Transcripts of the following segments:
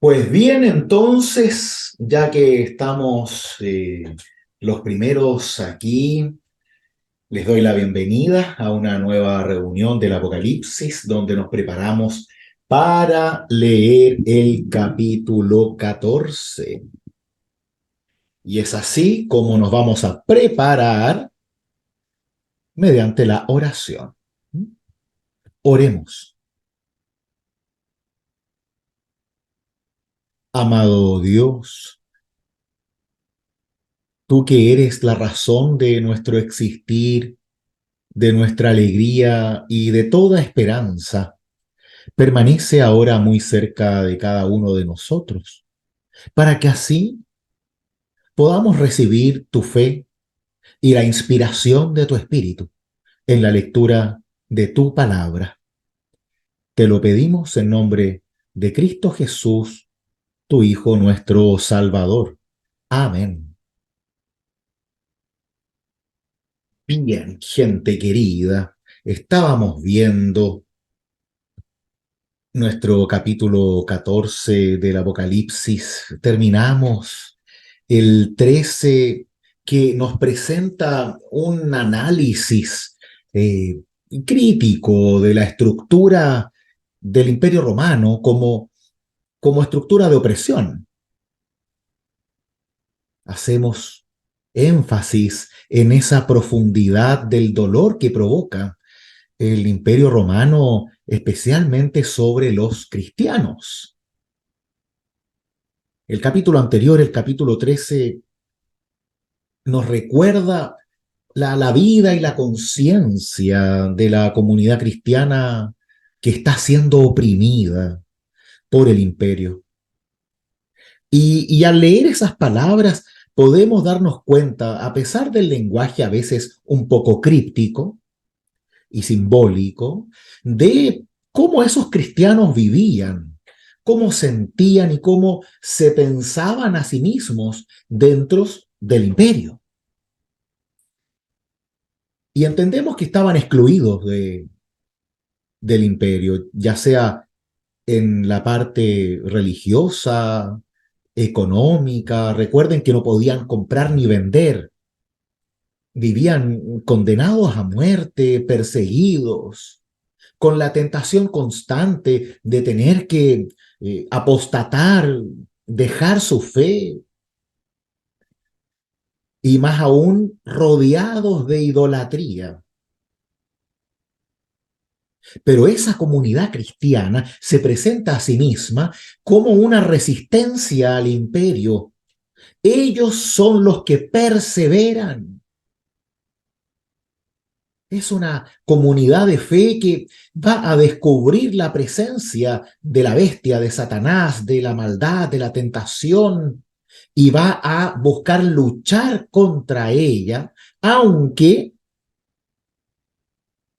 Pues bien, entonces, ya que estamos los primeros aquí, les doy la bienvenida a una nueva reunión del Apocalipsis, donde nos preparamos para leer el capítulo 14. Y es así como nos vamos a preparar mediante la oración. Oremos. Amado Dios, tú que eres la razón de nuestro existir, de nuestra alegría y de toda esperanza, permanece ahora muy cerca de cada uno de nosotros, para que así podamos recibir tu fe y la inspiración de tu espíritu en la lectura de tu palabra. Te lo pedimos en nombre de Cristo Jesús, tu Hijo, nuestro Salvador. Amén. Bien, gente querida, estábamos viendo nuestro capítulo 14 del Apocalipsis. Terminamos el 13 que nos presenta un análisis eh, crítico de la estructura del Imperio Romano como estructura de opresión. Hacemos énfasis en esa profundidad del dolor que provoca el Imperio Romano, especialmente sobre los cristianos. El capítulo anterior, el capítulo 13, nos recuerda la vida y la conciencia de la comunidad cristiana que está siendo oprimida por el imperio. Y al leer esas palabras podemos darnos cuenta, a pesar del lenguaje a veces un poco críptico y simbólico, de cómo esos cristianos vivían, cómo sentían y cómo se pensaban a sí mismos dentro del imperio. Y entendemos que estaban excluidos del imperio, ya sea en la parte religiosa, económica. Recuerden que no podían comprar ni vender. Vivían condenados a muerte, perseguidos, con la tentación constante de tener que apostatar, dejar su fe, y más aún rodeados de idolatría. Pero esa comunidad cristiana se presenta a sí misma como una resistencia al imperio. Ellos son los que perseveran. Es una comunidad de fe que va a descubrir la presencia de la bestia, de Satanás, de la maldad, de la tentación, y va a buscar luchar contra ella, aunque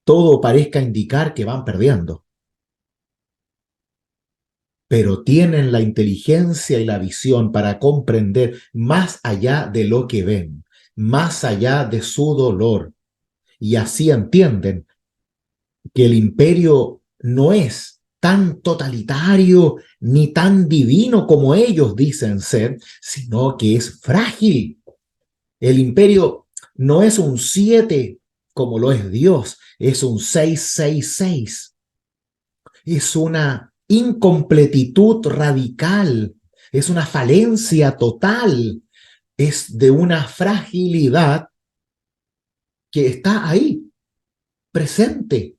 todo parezca indicar que van perdiendo. Pero tienen la inteligencia y la visión para comprender más allá de lo que ven, más allá de su dolor, y así entienden que el imperio no es tan totalitario ni tan divino como ellos dicen ser, sino que es frágil. El imperio no es un 7 como lo es Dios, es un 666. Es una incompletitud radical, es una falencia total, es de una fragilidad que está ahí, presente.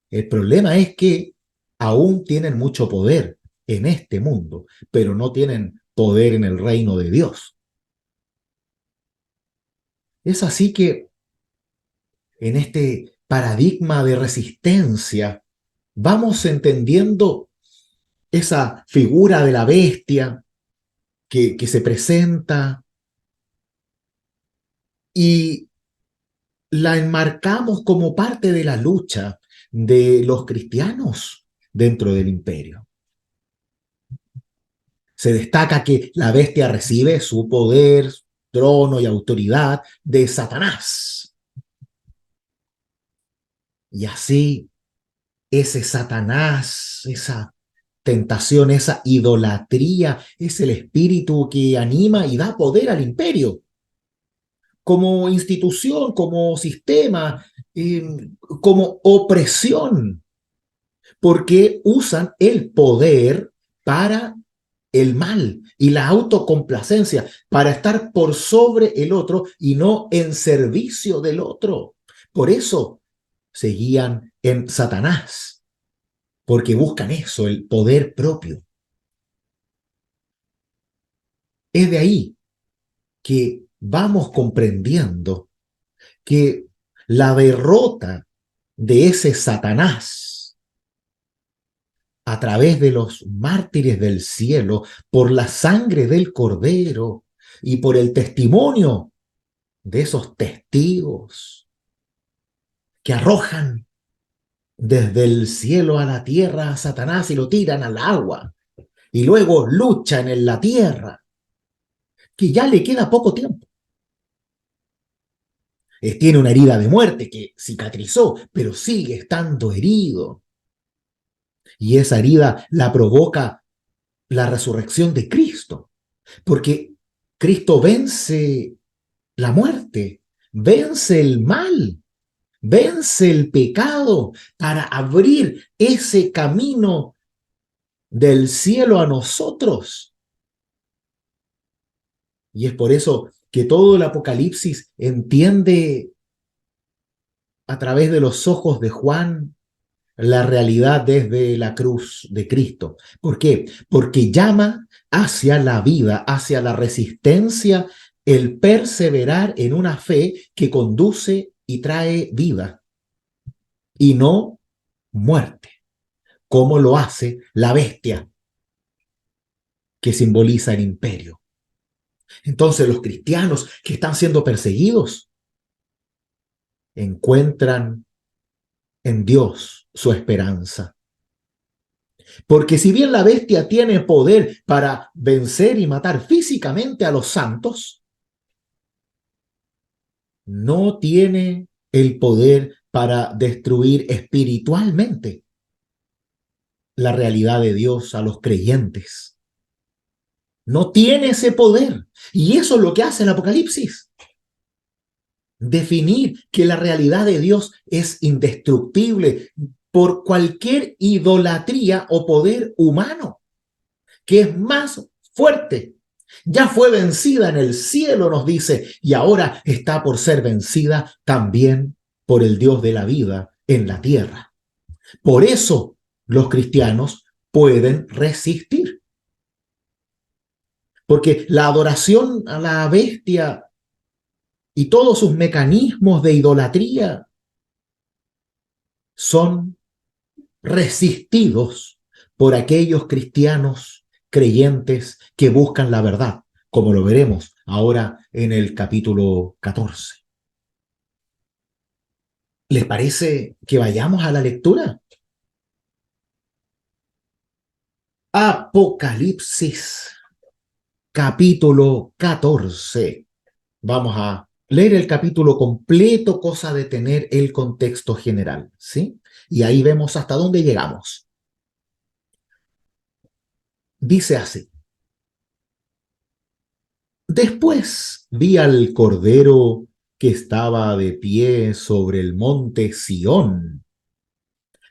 El problema es que aún tienen mucho poder en este mundo, pero no tienen poder en el reino de Dios. Es así que en este paradigma de resistencia vamos entendiendo esa figura de la bestia que se presenta y la enmarcamos como parte de la lucha de los cristianos dentro del imperio. Se destaca que la bestia recibe su poder, trono y autoridad de Satanás. Y así ese Satanás, esa tentación, esa idolatría, es el espíritu que anima y da poder al imperio. Como institución, como sistema, eh, como opresión, porque usan el poder para el mal y la autocomplacencia, para estar por sobre el otro y no en servicio del otro. Por eso seguían en Satanás, porque buscan eso, el poder propio. Es de ahí que vamos comprendiendo que la derrota de ese Satanás a través de los mártires del cielo, por la sangre del Cordero y por el testimonio de esos testigos que arrojan desde el cielo a la tierra a Satanás y lo tiran al agua y luego luchan en la tierra, que ya le queda poco tiempo. Tiene una herida de muerte que cicatrizó, pero sigue estando herido. Y esa herida la provoca la resurrección de Cristo, porque Cristo vence la muerte, vence el mal, vence el pecado para abrir ese camino del cielo a nosotros. Y es por eso que todo el Apocalipsis entiende a través de los ojos de Juan la realidad desde la cruz de Cristo. ¿Por qué? Porque llama hacia la vida, hacia la resistencia, el perseverar en una fe que conduce y trae vida y no muerte, como lo hace la bestia que simboliza el imperio. Entonces los cristianos que están siendo perseguidos encuentran en Dios su esperanza. Porque si bien la bestia tiene poder para vencer y matar físicamente a los santos, no tiene el poder para destruir espiritualmente la realidad de Dios a los creyentes. No tiene ese poder. Y eso es lo que hace el Apocalipsis. Definir que la realidad de Dios es indestructible por cualquier idolatría o poder humano, que es más fuerte. Ya fue vencida en el cielo, nos dice, y ahora está por ser vencida también por el Dios de la vida en la tierra. Por eso los cristianos pueden resistir. Porque la adoración a la bestia y todos sus mecanismos de idolatría son resistidos por aquellos cristianos creyentes que buscan la verdad, como lo veremos ahora en el capítulo 14. ¿Les parece que vayamos a la lectura? Apocalipsis, capítulo 14. Vamos a leer el capítulo completo, cosa de tener el contexto general, ¿sí? Y ahí vemos hasta dónde llegamos. Dice así: después vi al Cordero que estaba de pie sobre el monte Sión,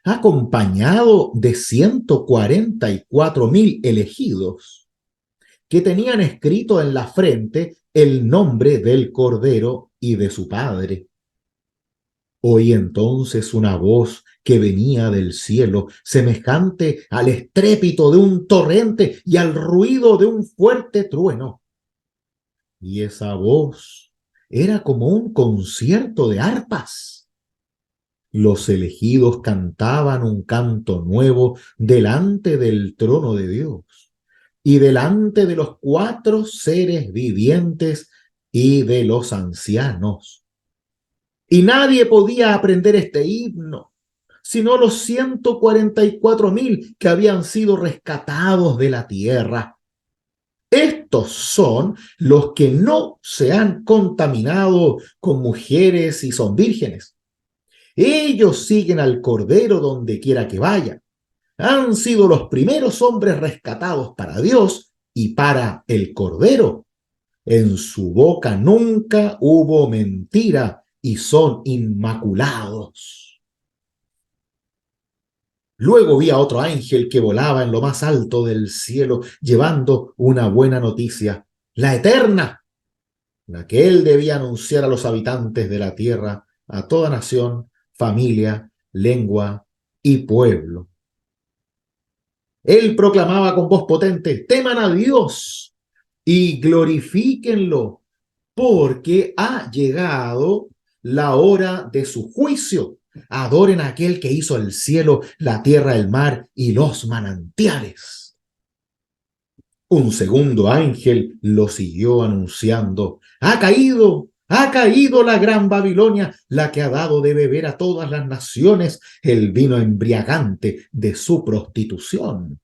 acompañado de 144,000 elegidos, que tenían escrito en la frente el nombre del Cordero y de su Padre. Oí entonces una voz que venía del cielo, semejante al estrépito de un torrente y al ruido de un fuerte trueno. Y esa voz era como un concierto de arpas. Los elegidos cantaban un canto nuevo delante del trono de Dios y delante de los 4 seres vivientes y de los ancianos. Y nadie podía aprender este himno, sino los 144,000 que habían sido rescatados de la tierra. Estos son los que no se han contaminado con mujeres y son vírgenes. Ellos siguen al Cordero donde quiera que vaya. Han sido los primeros hombres rescatados para Dios y para el Cordero. En su boca nunca hubo mentira y son inmaculados. Luego vi a otro ángel que volaba en lo más alto del cielo, llevando una buena noticia, la eterna, la que él debía anunciar a los habitantes de la tierra, a toda nación, familia, lengua y pueblo. Él proclamaba con voz potente, teman a Dios y glorifíquenlo, porque ha llegado la hora de su juicio. Adoren a aquel que hizo el cielo, la tierra, el mar y los manantiales. Un segundo ángel lo siguió anunciando. Ha caído la gran Babilonia, la que ha dado de beber a todas las naciones el vino embriagante de su prostitución.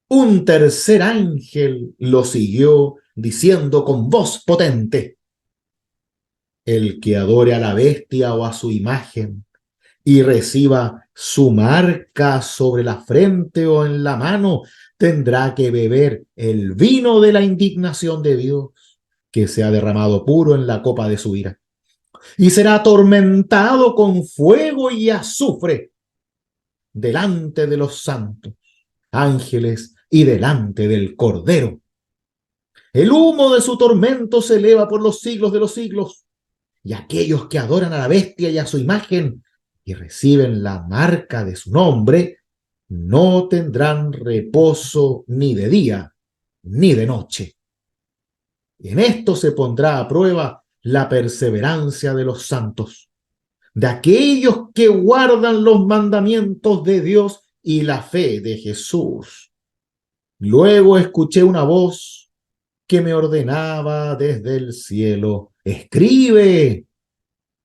Un tercer ángel lo siguió diciendo con voz potente, el que adore a la bestia o a su imagen y reciba su marca sobre la frente o en la mano, tendrá que beber el vino de la indignación de Dios, que se ha derramado puro en la copa de su ira, y será atormentado con fuego y azufre delante de los santos ángeles y delante del Cordero. El humo de su tormento se eleva por los siglos de los siglos, y aquellos que adoran a la bestia y a su imagen y reciben la marca de su nombre, no tendrán reposo ni de día ni de noche. Y en esto se pondrá a prueba la perseverancia de los santos, de aquellos que guardan los mandamientos de Dios y la fe de Jesús. Luego escuché una voz que me ordenaba desde el cielo, escribe,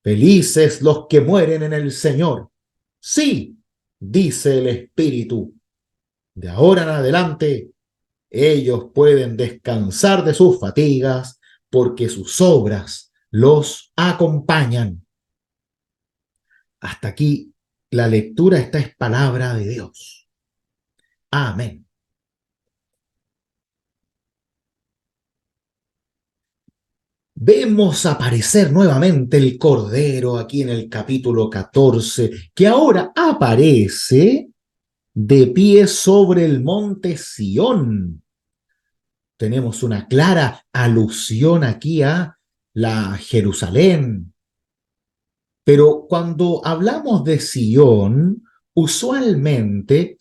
felices los que mueren en el Señor. Sí, dice el Espíritu, de ahora en adelante ellos pueden descansar de sus fatigas porque sus obras los acompañan. Hasta aquí la lectura, esta es palabra de Dios. Amén. Vemos aparecer nuevamente el Cordero aquí en el capítulo 14, que ahora aparece de pie sobre el monte Sión. Tenemos una clara alusión aquí a la Jerusalén. Pero cuando hablamos de Sión, usualmente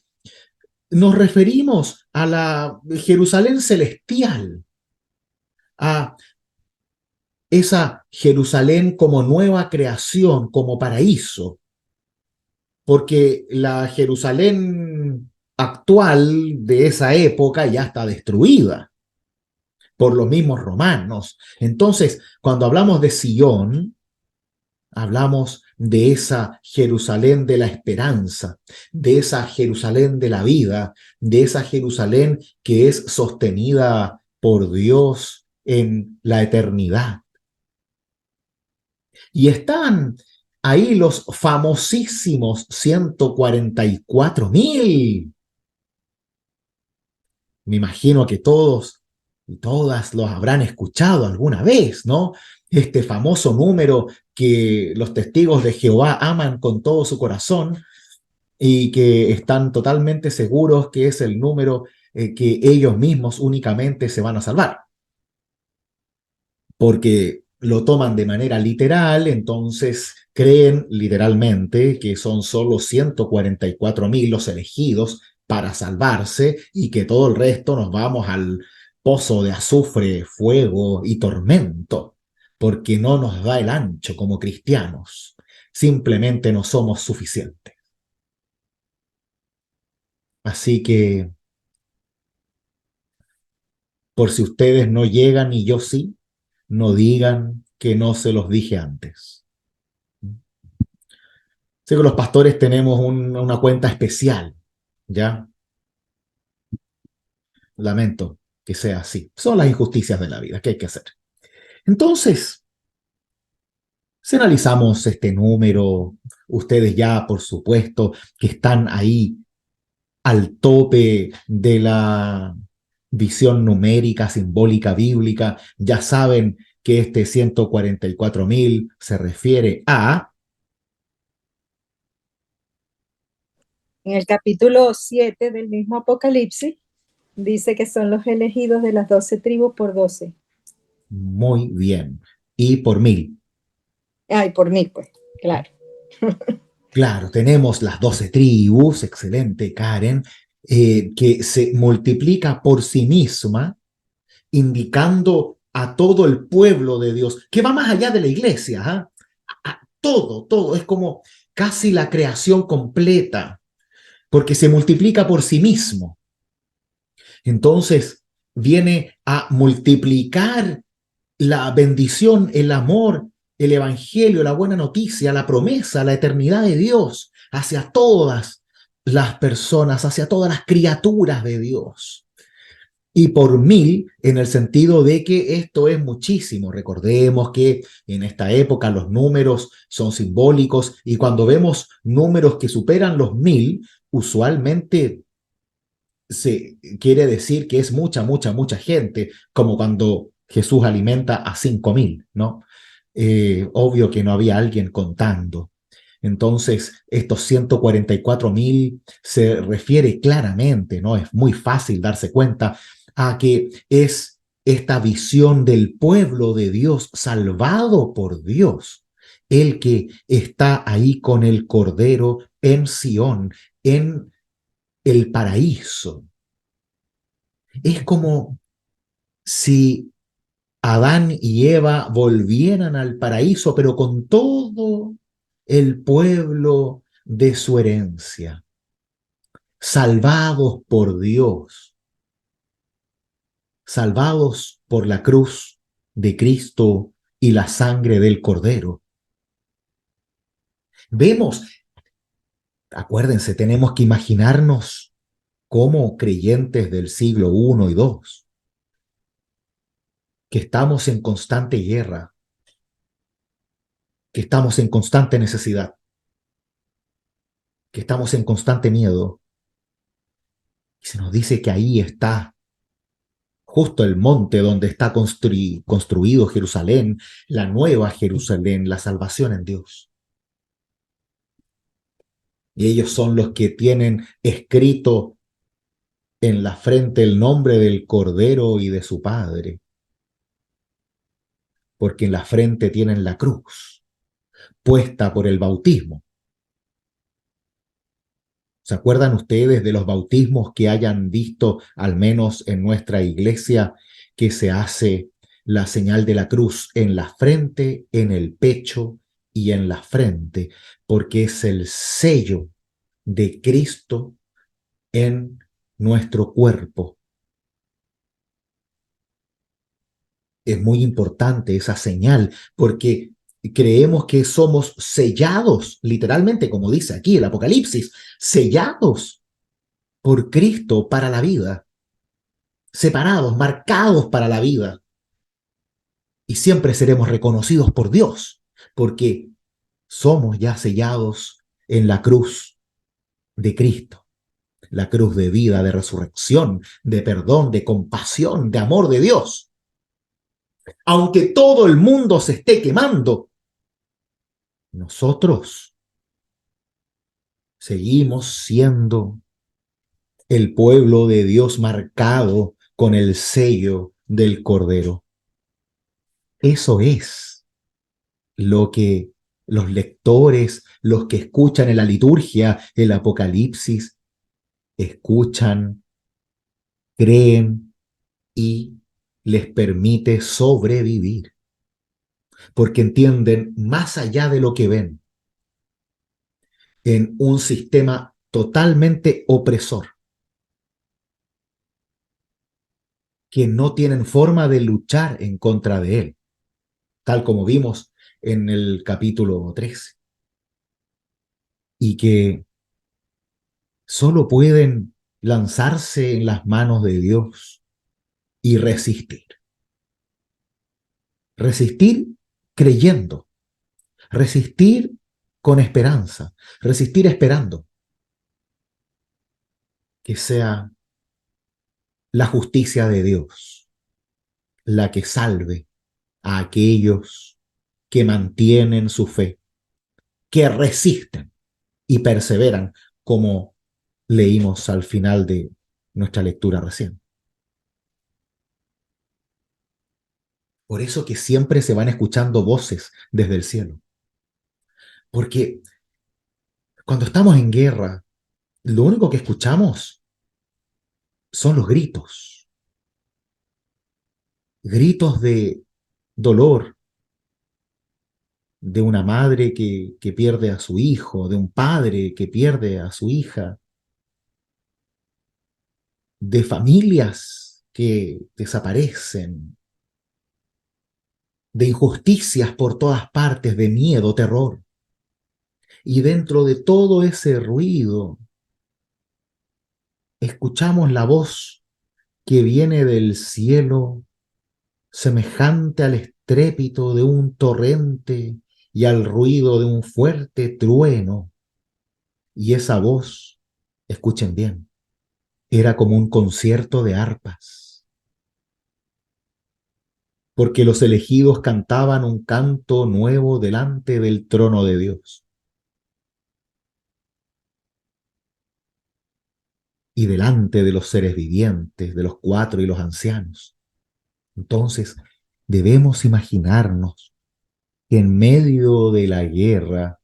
nos referimos a la Jerusalén celestial, a esa Jerusalén como nueva creación, como paraíso, porque la Jerusalén actual de esa época ya está destruida por los mismos romanos. Entonces, cuando hablamos de Sión, hablamos de esa Jerusalén de la esperanza, de esa Jerusalén de la vida, de esa Jerusalén que es sostenida por Dios en la eternidad. Y están ahí los famosísimos 144.000. Me imagino que todos y todas los habrán escuchado alguna vez, ¿no? Este famoso número que los testigos de Jehová aman con todo su corazón y que están totalmente seguros que es el número que ellos mismos únicamente se van a salvar. Porque lo toman de manera literal, entonces creen literalmente que son solo 144.000 los elegidos para salvarse y que todo el resto nos vamos al pozo de azufre, fuego y tormento, porque no nos da el ancho como cristianos. Simplemente no somos suficientes. Así que, por si ustedes no llegan y yo sí, no digan que no se los dije antes. Sé que los pastores tenemos una cuenta especial, ¿ya? Lamento que sea así. Son las injusticias de la vida, ¿qué hay que hacer? Entonces, si analizamos este número, ustedes ya, por supuesto, que están ahí al tope de la visión numérica, simbólica, bíblica. Ya saben que este 144.000 se refiere a... En el capítulo 7 del mismo Apocalipsis dice que son los elegidos de las 12 tribus por 12. Muy bien. Y por 1.000. Ay, por mí, pues, claro. Claro, tenemos las 12 tribus, excelente, Karen, que se multiplica por sí misma, indicando a todo el pueblo de Dios, que va más allá de la iglesia, ¿ah? Todo, es como casi la creación completa, porque se multiplica por sí mismo. Entonces, viene a multiplicar la bendición, el amor, el evangelio, la buena noticia, la promesa, la eternidad de Dios hacia todas las personas, hacia todas las criaturas de Dios. Y por 1.000, en el sentido de que esto es muchísimo. Recordemos que en esta época los números son simbólicos y cuando vemos números que superan los 1.000, usualmente se quiere decir que es mucha gente, como cuando Jesús alimenta a 5.000, ¿no? Obvio que no había alguien contando. Entonces, estos 144.000 se refiere claramente, ¿no? Es muy fácil darse cuenta a que es esta visión del pueblo de Dios salvado por Dios, el que está ahí con el Cordero en Sión, en el paraíso. Es como si Adán y Eva volvieran al paraíso, pero con todo el pueblo de su herencia, salvados por Dios, salvados por la cruz de Cristo y la sangre del Cordero. Vemos, acuérdense, tenemos que imaginarnos como creyentes del siglo I y II, que estamos en constante guerra, que estamos en constante necesidad, que estamos en constante miedo. Y se nos dice que ahí está justo el monte donde está construido Jerusalén, la nueva Jerusalén, la salvación en Dios. Y ellos son los que tienen escrito en la frente el nombre del Cordero y de su Padre, porque en la frente tienen la cruz, puesta por el bautismo. ¿Se acuerdan ustedes de los bautismos que hayan visto, al menos en nuestra iglesia, que se hace la señal de la cruz en la frente, en el pecho y en la frente? Porque es el sello de Cristo en nuestro cuerpo. Es muy importante esa señal porque creemos que somos sellados, literalmente, como dice aquí el Apocalipsis, sellados por Cristo para la vida, separados, marcados para la vida. Y siempre seremos reconocidos por Dios, porque somos ya sellados en la cruz de Cristo, la cruz de vida, de resurrección, de perdón, de compasión, de amor de Dios. Aunque todo el mundo se esté quemando, nosotros seguimos siendo el pueblo de Dios marcado con el sello del Cordero. Eso es lo que los lectores, los que escuchan en la liturgia, el Apocalipsis, escuchan, creen y les permite sobrevivir, porque entienden más allá de lo que ven en un sistema totalmente opresor, que no tienen forma de luchar en contra de él, tal como vimos en el capítulo 13, y que solo pueden lanzarse en las manos de Dios y resistir. Resistir creyendo, resistir con esperanza, resistir esperando. que sea la justicia de Dios la que salve a aquellos que mantienen su fe, que resisten y perseveran, como leímos al final de nuestra lectura recién. Por eso que siempre se van escuchando voces desde el cielo. Porque cuando estamos en guerra, lo único que escuchamos son los gritos. Gritos de dolor, de una madre que pierde a su hijo, de un padre que pierde a su hija, de familias que desaparecen, de injusticias por todas partes, de miedo, terror. Y dentro de todo ese ruido, escuchamos la voz que viene del cielo, semejante al estrépito de un torrente y al ruido de un fuerte trueno. Y esa voz, escuchen bien, era como un concierto de arpas, porque los elegidos cantaban un canto nuevo delante del trono de Dios y delante de los seres vivientes, de los cuatro y los ancianos. Entonces, debemos imaginarnos que en medio de la guerra,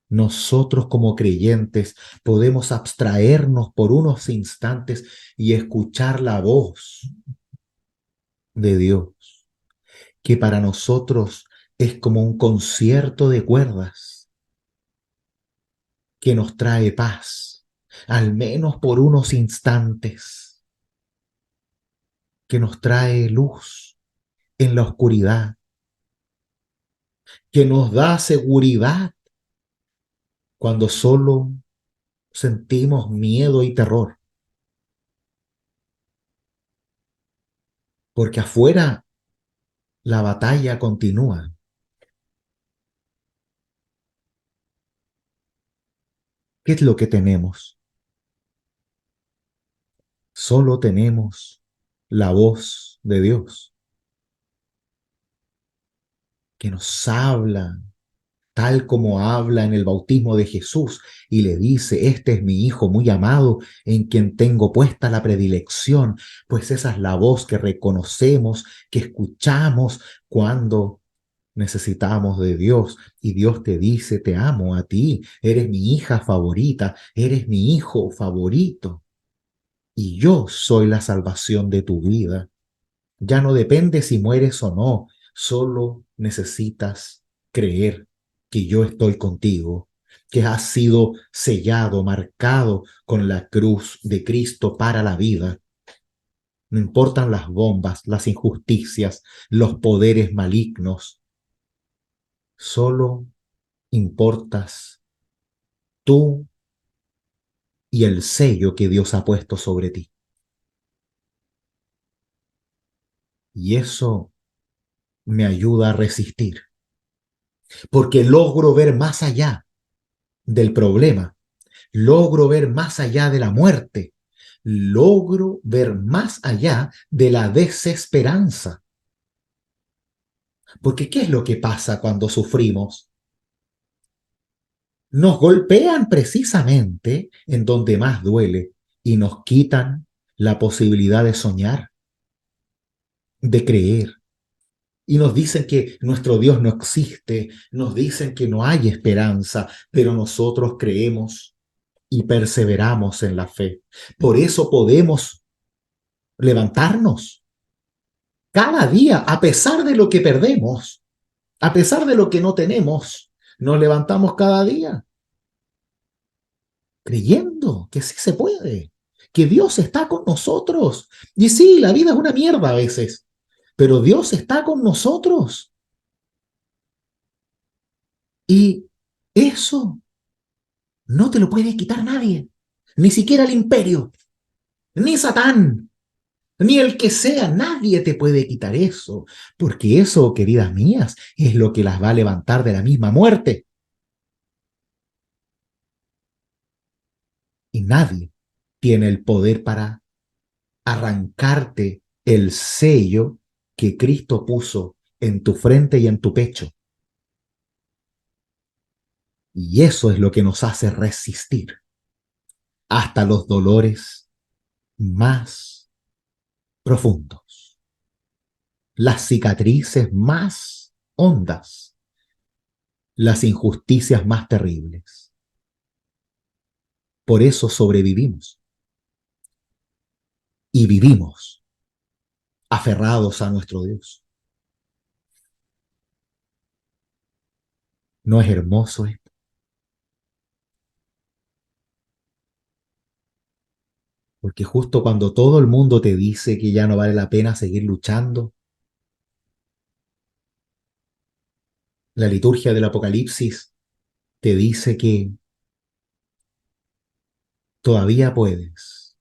nosotros como creyentes podemos abstraernos por unos instantes y escuchar la voz de Dios, que para nosotros es como un concierto de cuerdas que nos trae paz, al menos por unos instantes, que nos trae luz en la oscuridad, que nos da seguridad cuando solo sentimos miedo y terror, porque afuera la batalla continúa. ¿Qué es lo que tenemos? Solo tenemos la voz de Dios que nos habla tal como habla en el bautismo de Jesús y le dice, este es mi Hijo muy amado en quien tengo puesta la predilección, pues esa es la voz que reconocemos, que escuchamos cuando necesitamos de Dios y Dios te dice, te amo a ti, eres mi hija favorita, eres mi hijo favorito y yo soy la salvación de tu vida. Ya no depende si mueres o no, solo necesitas creer que yo estoy contigo, que has sido sellado, marcado con la cruz de Cristo para la vida. No importan las bombas, las injusticias, los poderes malignos, solo importas tú y el sello que Dios ha puesto sobre ti. Y eso me ayuda a resistir, porque logro ver más allá del problema, logro ver más allá de la muerte, logro ver más allá de la desesperanza. Porque ¿qué es lo que pasa cuando sufrimos? Nos golpean precisamente en donde más duele y nos quitan la posibilidad de soñar, de creer. Y nos dicen que nuestro Dios no existe, nos dicen que no hay esperanza, pero nosotros creemos y perseveramos en la fe. Por eso podemos levantarnos cada día, a pesar de lo que perdemos, a pesar de lo que no tenemos, nos levantamos cada día creyendo que sí se puede, que Dios está con nosotros. Y sí, la vida es una mierda a veces, pero Dios está con nosotros. Y eso no te lo puede quitar nadie, ni siquiera el imperio, ni Satán, ni el que sea, nadie te puede quitar eso, porque eso, queridas mías, es lo que las va a levantar de la misma muerte. Y nadie tiene el poder para arrancarte el sello que Cristo puso en tu frente y en tu pecho. Y eso es lo que nos hace resistir hasta los dolores más profundos, las cicatrices más hondas, las injusticias más terribles. Por eso sobrevivimos y vivimos aferrados a nuestro Dios. ¿No es hermoso esto? Porque justo cuando todo el mundo te dice que ya no vale la pena seguir luchando, la liturgia del Apocalipsis te dice que todavía puedes,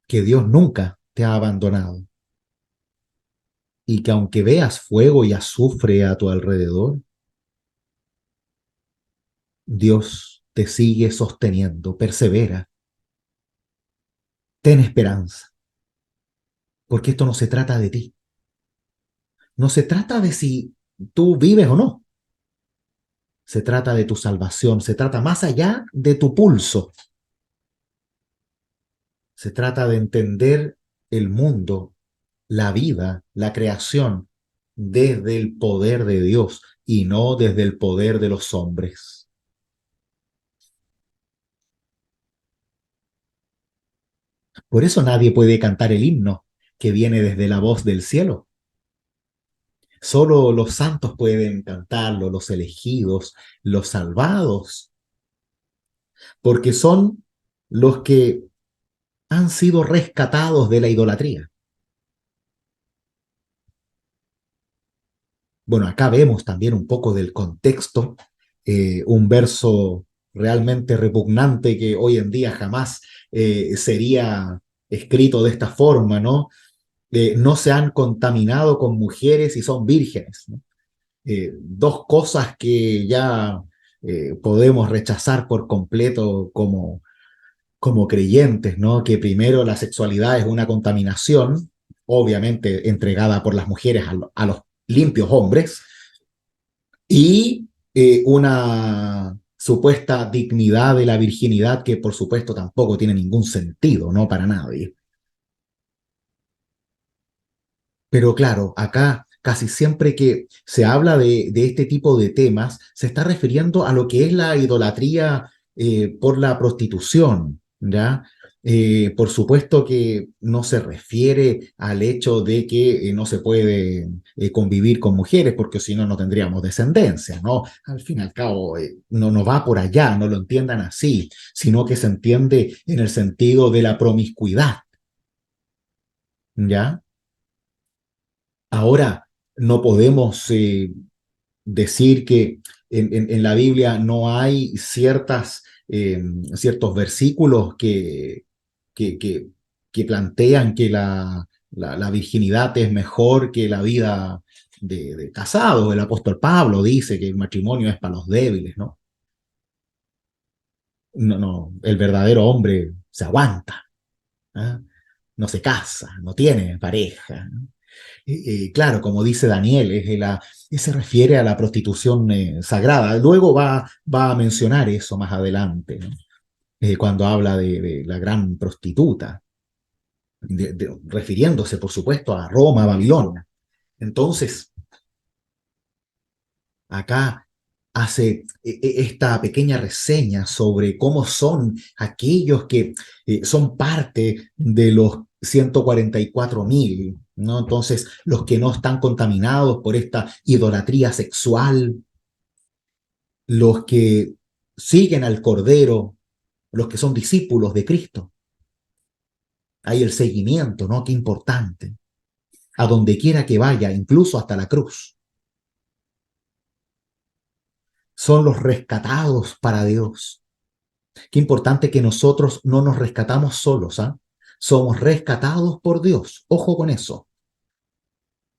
que Dios nunca te ha abandonado y que aunque veas fuego y azufre a tu alrededor, Dios te sigue sosteniendo. Persevera, ten esperanza, porque esto no se trata de ti. No se trata de si tú vives o no. Se trata de tu salvación, se trata más allá de tu pulso. Se trata de entender el mundo, la vida, la creación, desde el poder de Dios y no desde el poder de los hombres. Por eso nadie puede cantar el himno que viene desde la voz del cielo. Solo los santos pueden cantarlo, los elegidos, los salvados, porque son los que han sido rescatados de la idolatría. Bueno, acá vemos también un poco del contexto, un verso realmente repugnante que hoy en día jamás sería escrito de esta forma, ¿no? No se han contaminado con mujeres y son vírgenes, ¿no? Dos cosas que ya podemos rechazar por completo como creyentes, ¿no? Que primero la sexualidad es una contaminación, obviamente entregada por las mujeres a los limpios hombres, y una supuesta dignidad de la virginidad que por supuesto tampoco tiene ningún sentido, ¿no? Para nadie. Pero claro, acá casi siempre que se habla de este tipo de temas, se está refiriendo a lo que es la idolatría por la prostitución, ¿ya? Por supuesto que no se refiere al hecho de que no se puede convivir con mujeres, porque si no, no tendríamos descendencia, ¿no? Al fin y al cabo, no va por allá, no lo entiendan así, sino que se entiende en el sentido de la promiscuidad, ¿ya? Ahora, no podemos decir que en la Biblia no hay ciertos versículos que, que, que plantean que la virginidad es mejor que la vida de casado. El apóstol Pablo dice que el matrimonio es para los débiles, ¿no? No, no, el verdadero hombre se aguanta, ¿ah? No se casa, no tiene pareja, ¿no? Claro, como dice Daniel, se refiere a la prostitución sagrada. Luego va a mencionar eso más adelante, ¿no? Cuando habla de la gran prostituta, refiriéndose, por supuesto, a Roma, a Babilonia. Entonces, acá hace esta pequeña reseña sobre cómo son aquellos que son parte de los 144.000, ¿no? Entonces, los que no están contaminados por esta idolatría sexual, los que siguen al Cordero, los que son discípulos de Cristo. Hay el seguimiento, ¿no? Qué importante. A donde quiera que vaya, incluso hasta la cruz. Son los rescatados para Dios. Qué importante que nosotros no nos rescatamos solos, ¿ah? Somos rescatados por Dios. Ojo con eso.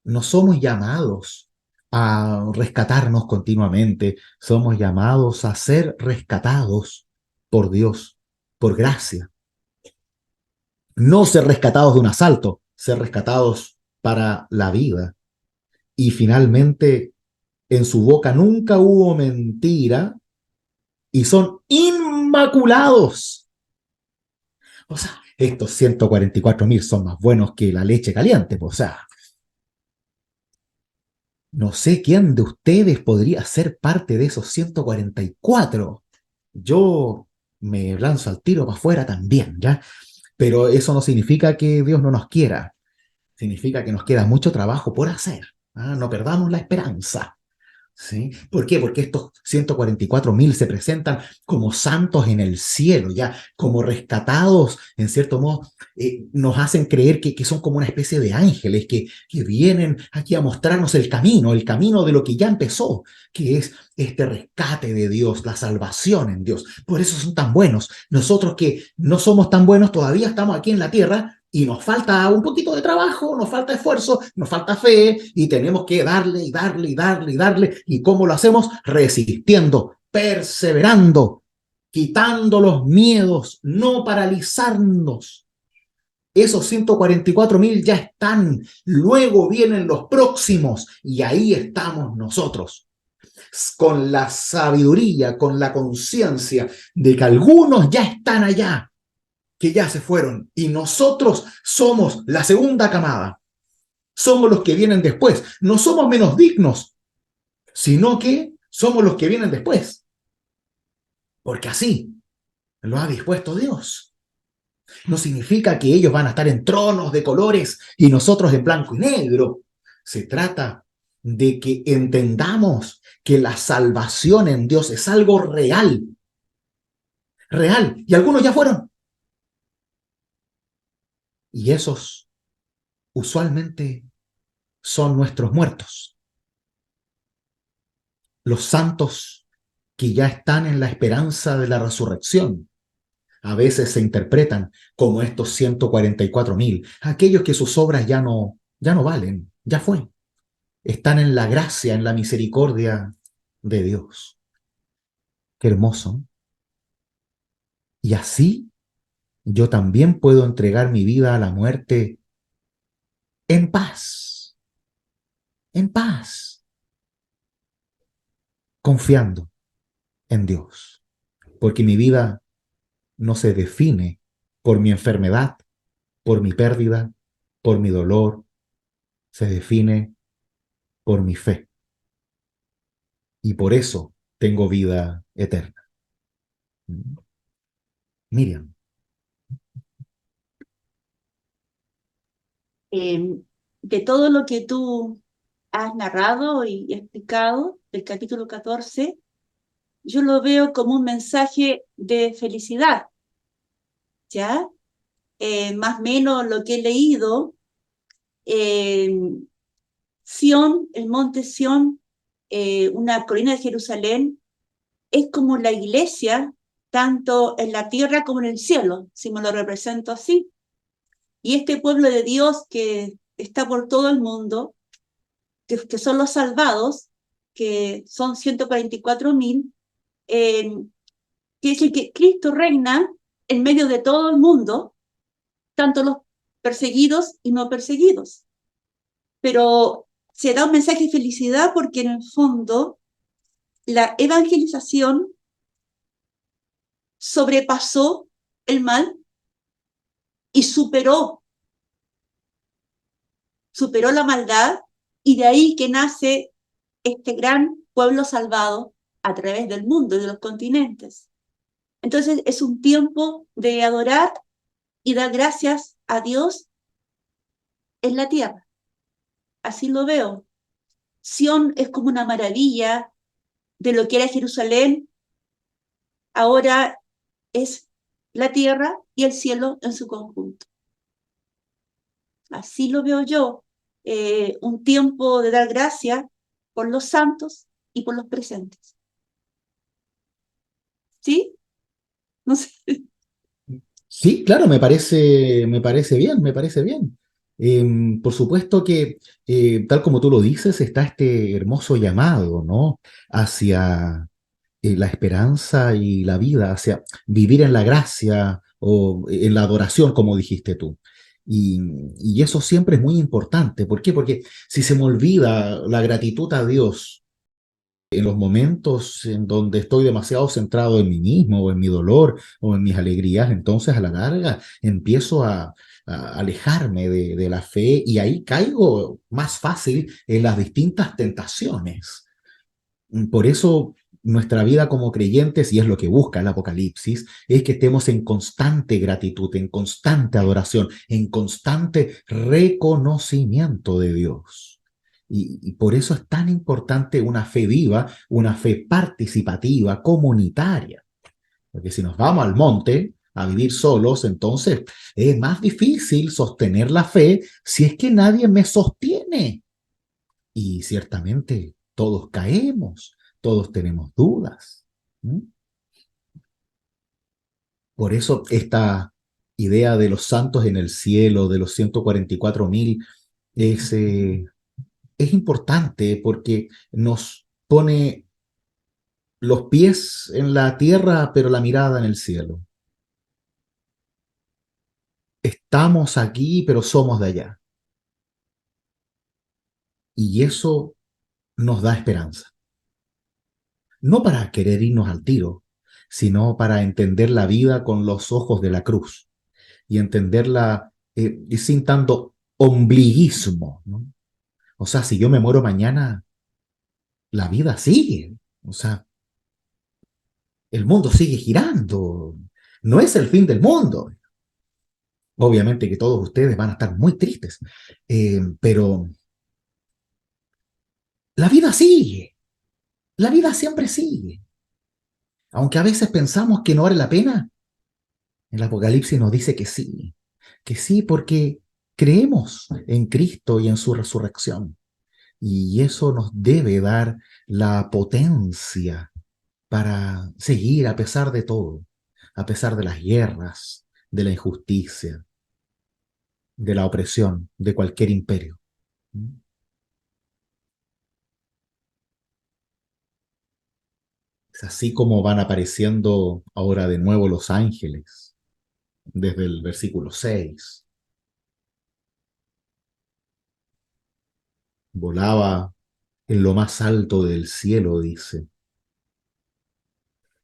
No somos llamados a rescatarnos continuamente. Somos llamados a ser rescatados por Dios, por gracia. No ser rescatados de un asalto, ser rescatados para la vida. Y finalmente, en su boca nunca hubo mentira y son inmaculados. O sea, estos 144.000 son más buenos que la leche caliente. O sea, no sé quién de ustedes podría ser parte de esos 144. Yo me lanzo al tiro para afuera también, ¿ya? Pero eso no significa que Dios no nos quiera. Significa que nos queda mucho trabajo por hacer. ¿Ah? No perdamos la esperanza. ¿Sí? ¿Por qué? Porque estos 144.000 se presentan como santos en el cielo, ya como rescatados, en cierto modo, nos hacen creer que son como una especie de ángeles que vienen aquí a mostrarnos el camino de lo que ya empezó, que es este rescate de Dios, la salvación en Dios. Por eso son tan buenos. Nosotros que no somos tan buenos, todavía estamos aquí en la tierra y nos falta un poquito de trabajo, nos falta esfuerzo, nos falta fe y tenemos que darle y darle y darle y darle. ¿Y cómo lo hacemos? Resistiendo, perseverando, quitando los miedos, no paralizarnos. Esos 144.000 ya están, luego vienen los próximos y ahí estamos nosotros, con la sabiduría, con la conciencia de que algunos ya están allá, que ya se fueron, y nosotros somos la segunda camada, somos los que vienen después, no somos menos dignos, sino que somos los que vienen después, porque así lo ha dispuesto Dios. No significa que ellos van a estar en tronos de colores y nosotros en blanco y negro. Se trata de que entendamos que la salvación en Dios es algo real, real, y algunos ya fueron. Y esos usualmente son nuestros muertos, los santos que ya están en la esperanza de la resurrección. A veces se interpretan como estos 144.000, aquellos que sus obras ya no valen, ya fue. Están en la gracia, en la misericordia de Dios. Qué hermoso. Y así yo también puedo entregar mi vida a la muerte en paz, confiando en Dios. Porque mi vida no se define por mi enfermedad, por mi pérdida, por mi dolor, se define por mi fe. Y por eso tengo vida eterna. Miriam. Eh, de todo lo que tú has narrado y explicado del capítulo 14, yo lo veo como un mensaje de felicidad, ¿ya? Más o menos lo que he leído, eh, Sión, el monte Sión, una colina de Jerusalén, es como la iglesia, tanto en la tierra como en el cielo, si me lo represento así. Y este pueblo de Dios que está por todo el mundo, que son los salvados, que son 144.000, quiere decir que Cristo reina en medio de todo el mundo, tanto los perseguidos y no perseguidos. Pero se da un mensaje de felicidad porque en el fondo la evangelización sobrepasó el mal y superó la maldad, y de ahí que nace este gran pueblo salvado a través del mundo y de los continentes. Entonces es un tiempo de adorar y dar gracias a Dios en la tierra. Así lo veo. Sión es como una maravilla de lo que era Jerusalén, ahora es la tierra y el cielo en su conjunto. Así lo veo yo, un tiempo de dar gracias por los santos y por los presentes. ¿Sí? No sé. Sí, claro, me parece bien, me parece bien. Por supuesto que, tal como tú lo dices, está este hermoso llamado, ¿no? Hacia la esperanza y la vida, hacia vivir en la gracia, o en la adoración, como dijiste tú. Y eso siempre es muy importante. ¿Por qué? Porque si se me olvida la gratitud a Dios en los momentos en donde estoy demasiado centrado en mí mismo, o en mi dolor, o en mis alegrías, entonces a la larga empiezo a alejarme de la fe y ahí caigo más fácil en las distintas tentaciones. Por eso nuestra vida como creyentes, y es lo que busca el Apocalipsis, es que estemos en constante gratitud, en constante adoración, en constante reconocimiento de Dios. Y por eso es tan importante una fe viva, una fe participativa, comunitaria. Porque si nos vamos al monte a vivir solos, entonces es más difícil sostener la fe si es que nadie me sostiene. Y ciertamente todos caemos, todos tenemos dudas. ¿Mm? Por eso esta idea de los santos en el cielo, de los 144.000, es importante porque nos pone los pies en la tierra, pero la mirada en el cielo. Estamos aquí, pero somos de allá. Y eso nos da esperanza. No para querer irnos al tiro, sino para entender la vida con los ojos de la cruz y entenderla sin tanto ombliguismo, ¿no? O sea, si yo me muero mañana, la vida sigue. O sea, el mundo sigue girando. No es el fin del mundo. Obviamente que todos ustedes van a estar muy tristes, pero la vida sigue. La vida siempre sigue. Aunque a veces pensamos que no vale la pena, el Apocalipsis nos dice que sí porque creemos en Cristo y en su resurrección. Y eso nos debe dar la potencia para seguir a pesar de todo, a pesar de las guerras, de la injusticia, de la opresión, de cualquier imperio. Es así como van apareciendo ahora de nuevo los ángeles, desde el versículo 6. Volaba en lo más alto del cielo, dice,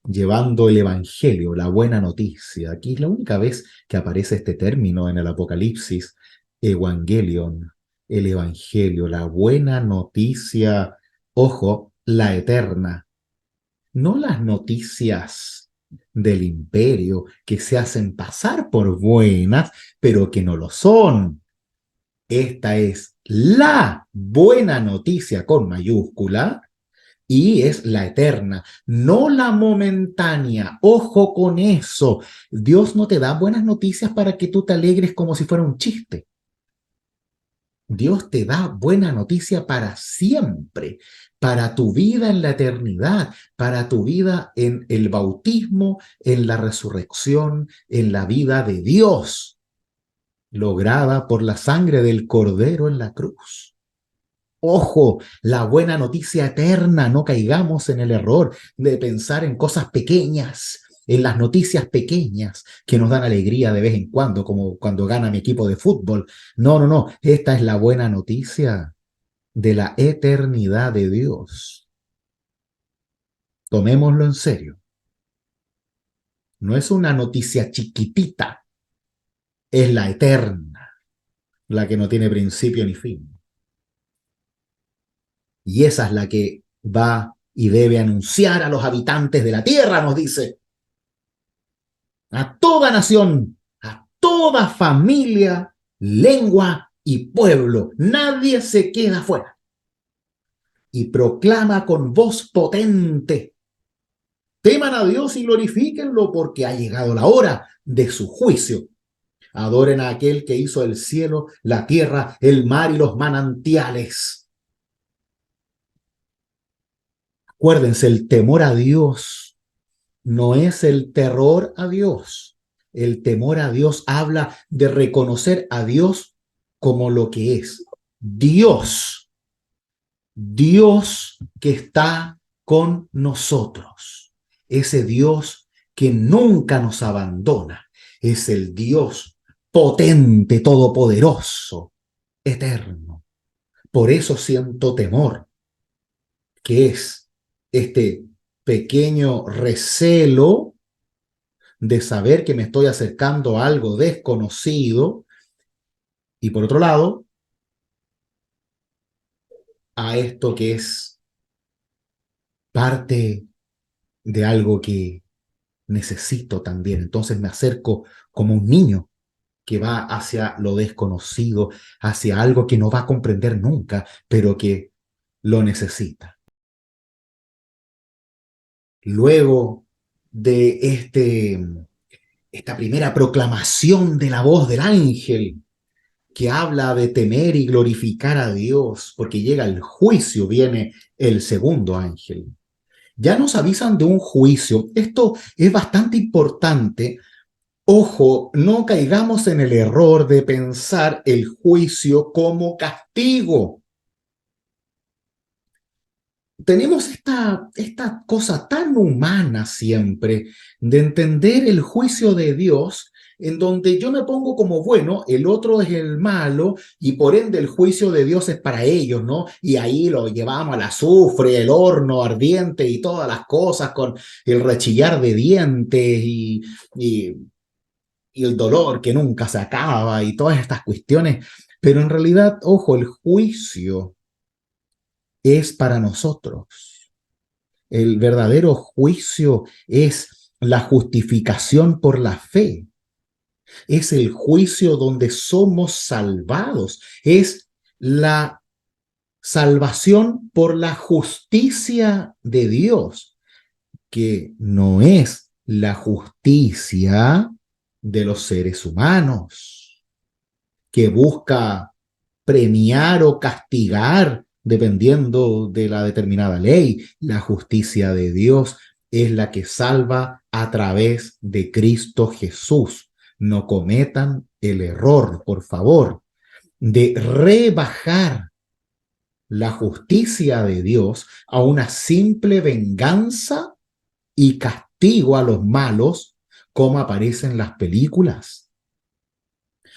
llevando el evangelio, la buena noticia. Aquí es la única vez que aparece este término en el Apocalipsis, evangelion, el evangelio, la buena noticia, ojo, la eterna, no las noticias del imperio que se hacen pasar por buenas, pero que no lo son. Esta es la buena noticia con mayúscula y es la eterna, no la momentánea. Ojo con eso. Dios no te da buenas noticias para que tú te alegres como si fuera un chiste. Dios te da buena noticia para siempre, para tu vida en la eternidad, para tu vida en el bautismo, en la resurrección, en la vida de Dios, lograda por la sangre del Cordero en la cruz. Ojo, la buena noticia eterna, no caigamos en el error de pensar en cosas pequeñas, en las noticias pequeñas que nos dan alegría de vez en cuando, como cuando gana mi equipo de fútbol. No, no, no, esta es la buena noticia de la eternidad de Dios. Tomémoslo en serio. No es una noticia chiquitita, es la eterna, la que no tiene principio ni fin. Y esa es la que va y debe anunciar a los habitantes de la tierra, nos dice, a toda nación, a toda familia, lengua y pueblo. Nadie se queda fuera. Y proclama con voz potente, teman a Dios y glorifíquenlo porque ha llegado la hora de su juicio. Adoren a aquel que hizo el cielo, la tierra, el mar y los manantiales. Acuérdense, el temor a Dios no es el terror a Dios. El temor a Dios habla de reconocer a Dios como lo que es. Dios. Dios que está con nosotros. Ese Dios que nunca nos abandona. es el Dios potente, todopoderoso, eterno. Por eso siento temor, que es este pequeño recelo de saber que me estoy acercando a algo desconocido y por otro lado, a esto que es parte de algo que necesito también. Entonces me acerco como un niño que va hacia lo desconocido, hacia algo que no va a comprender nunca, pero que lo necesita. Luego de esta primera proclamación de la voz del ángel, que habla de temer y glorificar a Dios, porque llega el juicio, viene el segundo ángel. Ya nos avisan de un juicio. Esto es bastante importante. Ojo, no caigamos en el error de pensar el juicio como castigo. Tenemos esta cosa tan humana siempre de entender el juicio de Dios en donde yo me pongo como bueno, el otro es el malo y por ende el juicio de Dios es para ellos, ¿no? Y ahí lo llevamos al azufre, el horno ardiente y todas las cosas con el rechillar de dientes y el dolor que nunca se acaba y todas estas cuestiones. Pero en realidad, ojo, el juicio es para nosotros. El verdadero juicio es la justificación por la fe. Es el juicio donde somos salvados. Es la salvación por la justicia de Dios, que no es la justicia de los seres humanos, que busca premiar o castigar dependiendo de la determinada ley. La justicia de Dios es la que salva a través de Cristo Jesús. No cometan el error, por favor, de rebajar la justicia de Dios a una simple venganza y castigo a los malos, como aparece en las películas.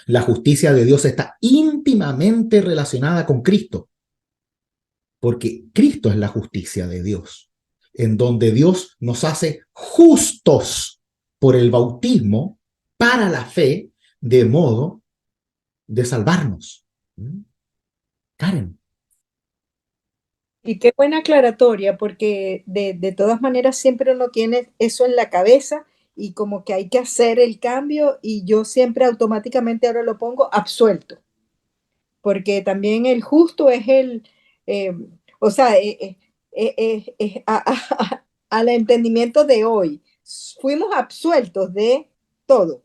La justicia de Dios está íntimamente relacionada con Cristo, porque Cristo es la justicia de Dios, en donde Dios nos hace justos por el bautismo para la fe, de modo de salvarnos. Karen. Y qué buena aclaratoria, porque de todas maneras siempre uno tiene eso en la cabeza y como que hay que hacer el cambio y yo siempre automáticamente ahora lo pongo absuelto, porque también el justo es eh, o sea, al entendimiento de hoy, fuimos absueltos de todo,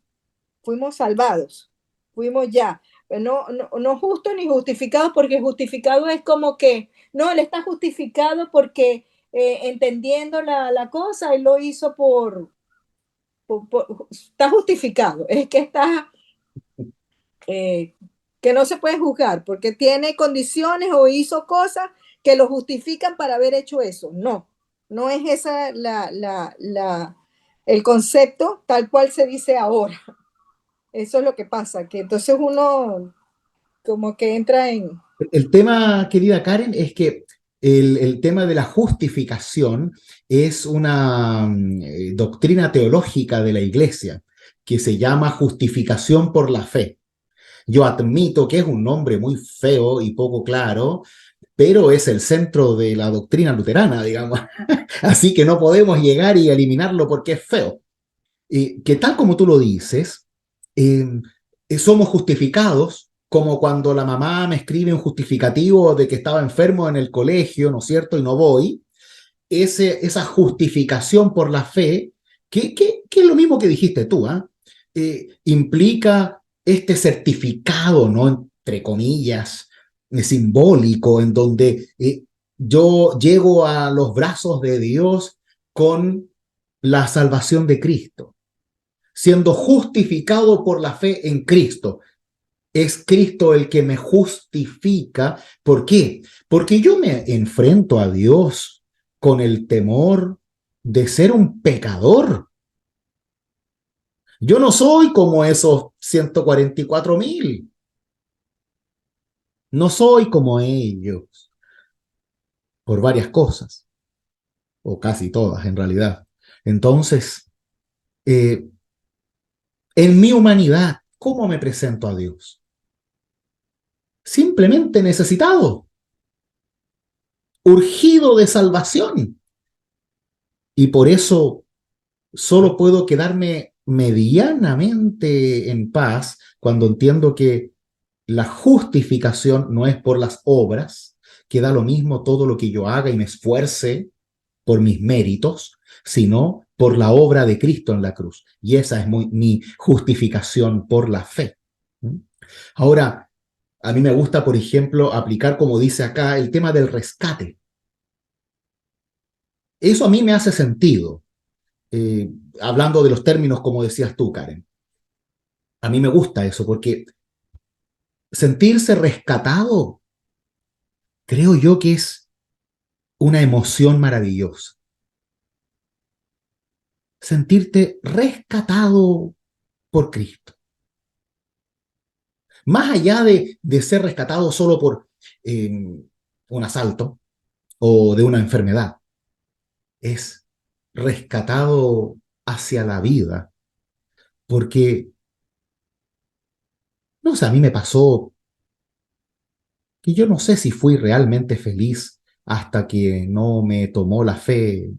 fuimos salvados, fuimos ya, no justo ni justificado, porque justificado es como que, no, él está justificado porque entendiendo la cosa, él lo hizo está justificado, es que está, eh, que no se puede juzgar porque tiene condiciones o hizo cosas que lo justifican para haber hecho eso. No, no es esa el concepto tal cual se dice ahora. Eso es lo que pasa, que entonces uno como que entra en... El tema, querida Karen, es que el tema de la justificación es una doctrina teológica de la Iglesia que se llama justificación por la fe. Yo admito que es un nombre muy feo y poco claro, pero es el centro de la doctrina luterana, digamos. Así que no podemos llegar y eliminarlo porque es feo. Que tal como tú lo dices, eh, somos justificados como cuando la mamá me escribe un justificativo de que estaba enfermo en el colegio, ¿no es cierto? Y no voy. Esa justificación por la fe, que es lo mismo que dijiste tú, implica este certificado, ¿no? Entre comillas, simbólico, en donde yo llego a los brazos de Dios con la salvación de Cristo, siendo justificado por la fe en Cristo. Es Cristo el que me justifica. ¿Por qué? Porque yo me enfrento a Dios con el temor de ser un pecador. Yo no soy como esos 144.000. No soy como ellos, por varias cosas, o casi todas en realidad. Entonces, eh, en mi humanidad, ¿cómo me presento a Dios? Simplemente necesitado, urgido de salvación. Y por eso solo puedo quedarme medianamente en paz cuando entiendo que la justificación no es por las obras, que da lo mismo todo lo que yo haga y me esfuerce por mis méritos, sino por la obra de Cristo en la cruz. Y esa es mi justificación por la fe. Ahora, a mí me gusta, por ejemplo, aplicar, como dice acá, el tema del rescate. Eso a mí me hace sentido, hablando de los términos como decías tú, Karen. A mí me gusta eso porque sentirse rescatado, creo yo que es una emoción maravillosa. Sentirte rescatado por Cristo. Más allá de ser rescatado solo por un asalto o de una enfermedad, es rescatado hacia la vida. Porque, no sé, a mí me pasó que yo no sé si fui realmente feliz hasta que no me tomó la fe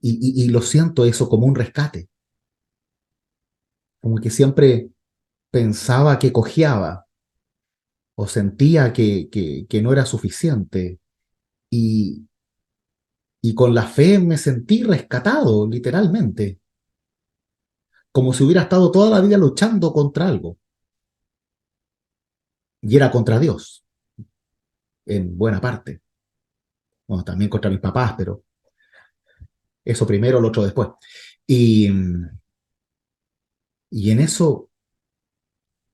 y lo siento eso como un rescate, como que siempre pensaba que cojeaba o sentía que no era suficiente y, y con la fe me sentí rescatado, literalmente, como si hubiera estado toda la vida luchando contra algo y era contra Dios, en buena parte. Bueno, también contra mis papás, pero eso primero, lo otro después. Y, y en eso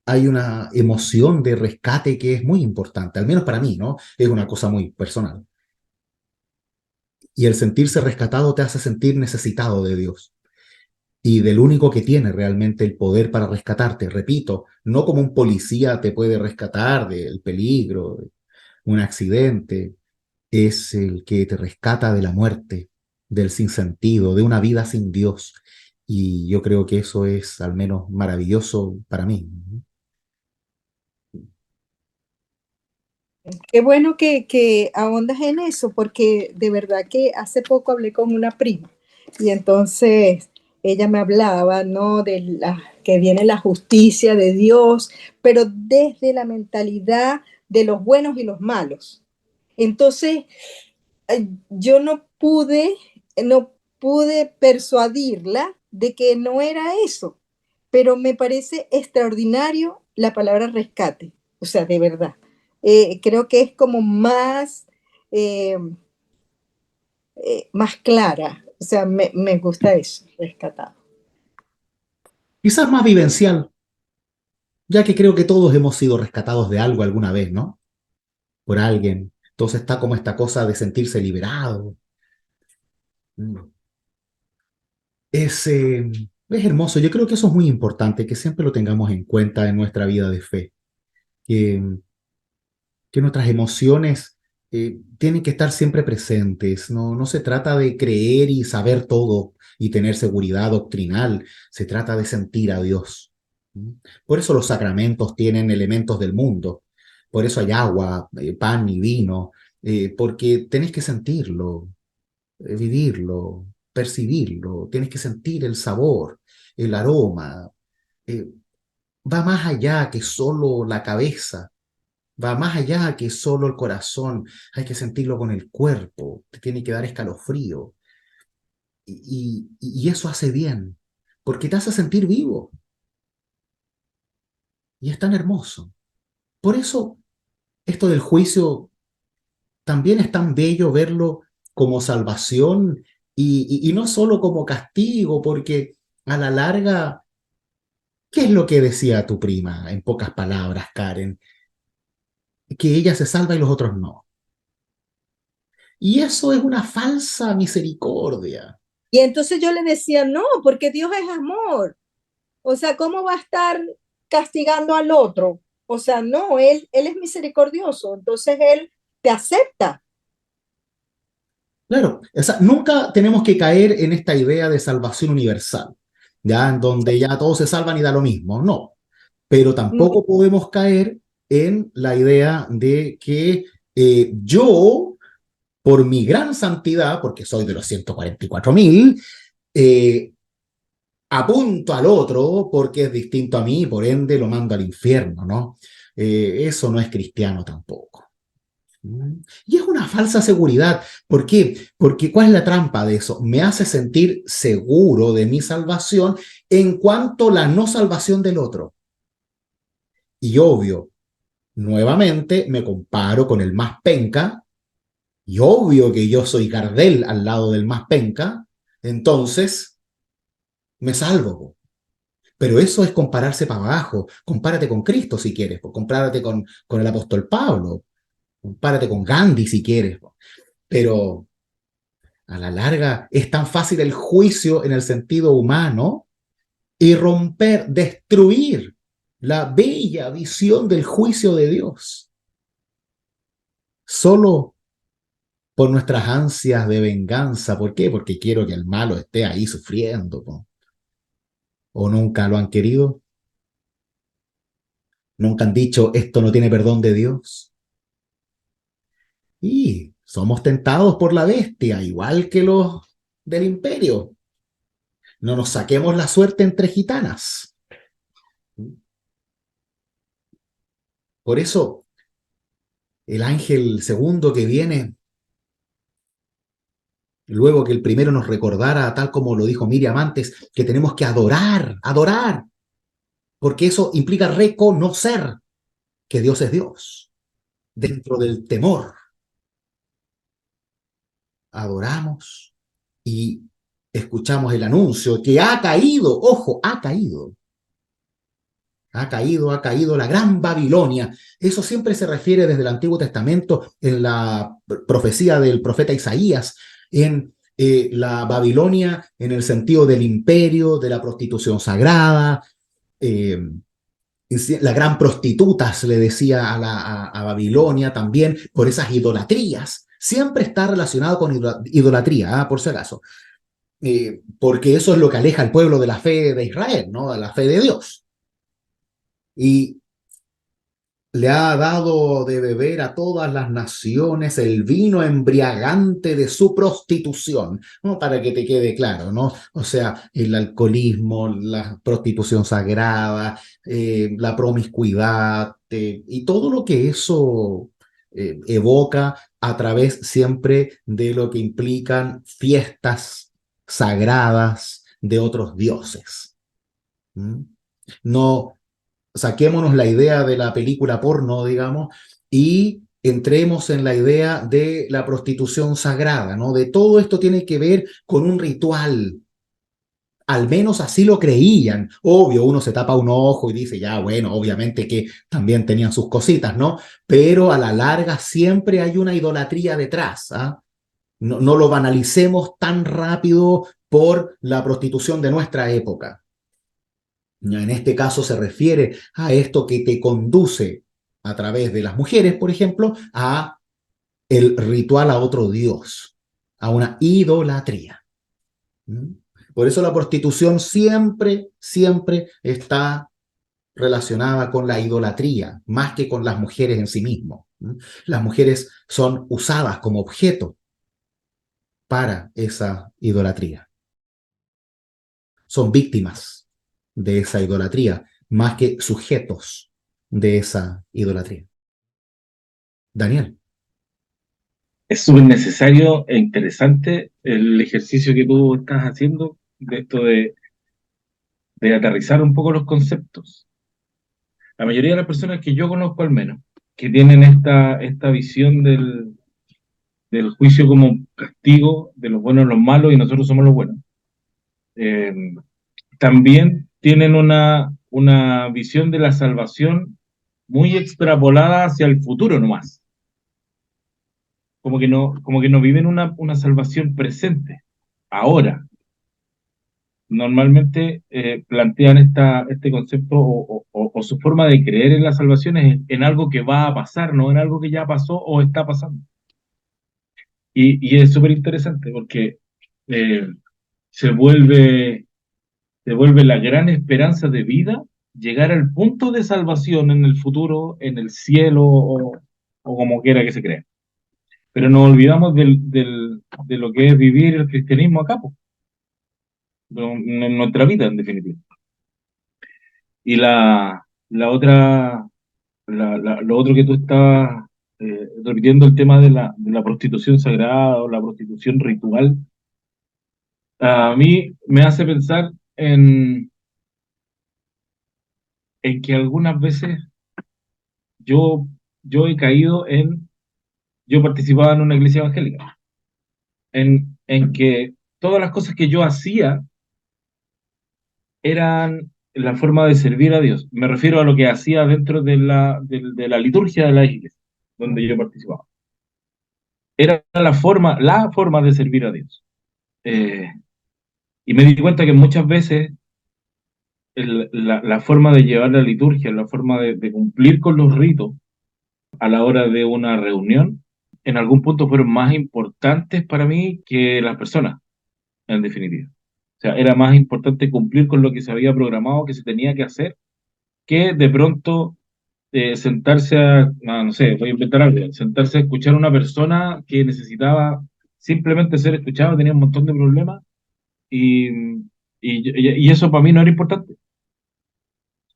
hay una emoción de rescate que es muy importante, al menos para mí, ¿no? Es una cosa muy personal. Y el sentirse rescatado te hace sentir necesitado de Dios y del único que tiene realmente el poder para rescatarte. Repito, no como un policía te puede rescatar del peligro, de un accidente, es el que te rescata de la muerte, del sinsentido, de una vida sin Dios. Y yo creo que eso es al menos maravilloso para mí. Qué bueno que ahondas en eso, porque de verdad que hace poco hablé con una prima y entonces ella me hablaba, ¿no? De la, que viene la justicia de Dios, pero desde la mentalidad de los buenos y los malos. Entonces, yo no pude persuadirla de que no era eso, pero me parece extraordinario la palabra rescate, o sea, de verdad. Creo que es como eh, más clara, o sea, me gusta eso, rescatado. Quizás más vivencial, ya que creo que todos hemos sido rescatados de algo alguna vez, ¿no? Por alguien. Entonces está como esta cosa de sentirse liberado. Mm. Es hermoso. Yo creo que eso es muy importante, que siempre lo tengamos en cuenta en nuestra vida de fe, que, que nuestras emociones tienen que estar siempre presentes. No, no se trata de creer y saber todo y tener seguridad doctrinal, se trata de sentir a Dios. ¿Mm? Por eso los sacramentos tienen elementos del mundo, por eso hay agua, pan y vino, porque tenés que sentirlo, vivirlo, percibirlo, tienes que sentir el sabor, el aroma. eh, Va más allá que solo la cabeza, va más allá que solo el corazón, hay que sentirlo con el cuerpo, te tiene que dar escalofrío. Y eso hace bien, porque te hace sentir vivo y es tan hermoso. Por eso esto del juicio también es tan bello verlo como salvación y no solo como castigo, porque a la larga, ¿qué es lo que decía tu prima en pocas palabras, Karen? Que ella se salva y los otros no. Y eso es una falsa misericordia. Y entonces yo le decía, no, porque Dios es amor. O sea, ¿cómo va a estar castigando al otro? O sea, no, él es misericordioso, entonces Él te acepta. Claro, o sea, nunca tenemos que caer en esta idea de salvación universal, ya en donde ya todos se salvan y da lo mismo, no. Pero tampoco podemos caer en la idea de que yo, por mi gran santidad, porque soy de los 144.000, eh, apunto al otro porque es distinto a mí y por ende lo mando al infierno, ¿no? Eso no es cristiano tampoco. Y es una falsa seguridad. ¿Por qué? Porque ¿cuál es la trampa de eso? Me hace sentir seguro de mi salvación en cuanto a la no salvación del otro. Y obvio, nuevamente me comparo con el más penca, y obvio que yo soy Gardel al lado del más penca, entonces me salvo. Pero eso es compararse para abajo. Compárate con Cristo si quieres, compárate con el apóstol Pablo, compárate con Gandhi si quieres. Pero a la larga es tan fácil el juicio en el sentido humano y romper, destruir la bella visión del juicio de Dios. Solo por nuestras ansias de venganza. ¿Por qué? Porque quiero que el malo esté ahí sufriendo, ¿no? ¿O nunca lo han querido? ¿Nunca han dicho esto no tiene perdón de Dios? Y somos tentados por la bestia, igual que los del imperio. No nos saquemos la suerte entre gitanas. Por eso, el ángel segundo que viene, luego que el primero nos recordara, tal como lo dijo Miriam antes, que tenemos que adorar, adorar, porque eso implica reconocer que Dios es Dios. Dentro del temor, adoramos y escuchamos el anuncio que ha caído, ojo, ha caído la gran Babilonia. Eso siempre se refiere desde el Antiguo Testamento en la profecía del profeta Isaías, en la Babilonia en el sentido del imperio, de la prostitución sagrada, eh, la gran prostituta se le decía a Babilonia también por esas idolatrías. Siempre está relacionado con idolatría, por si acaso, porque eso es lo que aleja al pueblo de la fe de Israel, ¿no? De la fe de Dios. Y le ha dado de beber a todas las naciones el vino embriagante de su prostitución, ¿no? Para que te quede claro, ¿no? O sea, el alcoholismo, la prostitución sagrada, la promiscuidad, y todo lo que eso evoca a través siempre de lo que implican fiestas sagradas de otros dioses. ¿Mm? No saquémonos la idea de la película porno, digamos, y entremos en la idea de la prostitución sagrada, ¿no? De todo esto tiene que ver con un ritual. Al menos así lo creían. Obvio, uno se tapa un ojo y dice, ya, bueno, obviamente que también tenían sus cositas, ¿no? Pero a la larga siempre hay una idolatría detrás, ¿ah? No lo banalicemos tan rápido por la prostitución de nuestra época. En este caso se refiere a esto que te conduce a través de las mujeres, por ejemplo, a el ritual a otro dios, a una idolatría. ¿Mm? Por eso la prostitución siempre, siempre está relacionada con la idolatría, más que con las mujeres en sí mismas. ¿Mm? Las mujeres son usadas como objeto para esa idolatría. Son víctimas de esa idolatría, más que sujetos de esa idolatría. Daniel. Es súper necesario e interesante el ejercicio que tú estás haciendo, de esto de aterrizar un poco los conceptos. La mayoría de las personas que yo conozco al menos, que tienen esta visión del juicio como castigo de los buenos y los malos y nosotros somos los buenos, eh, también tienen una visión de la salvación muy extrapolada hacia el futuro nomás. Como que no viven una salvación presente, ahora. normalmente plantean este concepto o su forma de creer en la salvación es en algo que va a pasar, no en algo que ya pasó o está pasando. Y es súper interesante porque eh, se vuelve, se vuelve la gran esperanza de vida llegar al punto de salvación en el futuro, en el cielo o como quiera que se crea. Pero nos olvidamos de lo que es vivir el cristianismo acá, po, en nuestra vida, en definitiva. Y la otra, lo otro que tú estabas repitiendo, el tema de la prostitución sagrada o la prostitución ritual, a mí me hace pensar en que algunas veces yo, yo he caído yo participaba en una iglesia evangélica, en que todas las cosas que yo hacía eran la forma de servir a Dios. Me refiero a lo que hacía dentro de la liturgia de la iglesia, donde yo participaba. Era la forma de servir a Dios. Eh, y me di cuenta que muchas veces la forma de llevar la liturgia, la forma de cumplir con los ritos a la hora de una reunión, en algún punto fueron más importantes para mí que las personas, en definitiva. O sea, era más importante cumplir con lo que se había programado, que se tenía que hacer, que de pronto sentarse no sé, voy a inventar algo, sentarse a escuchar a una persona que necesitaba simplemente ser escuchado, tenía un montón de problemas y, y eso para mí no era importante.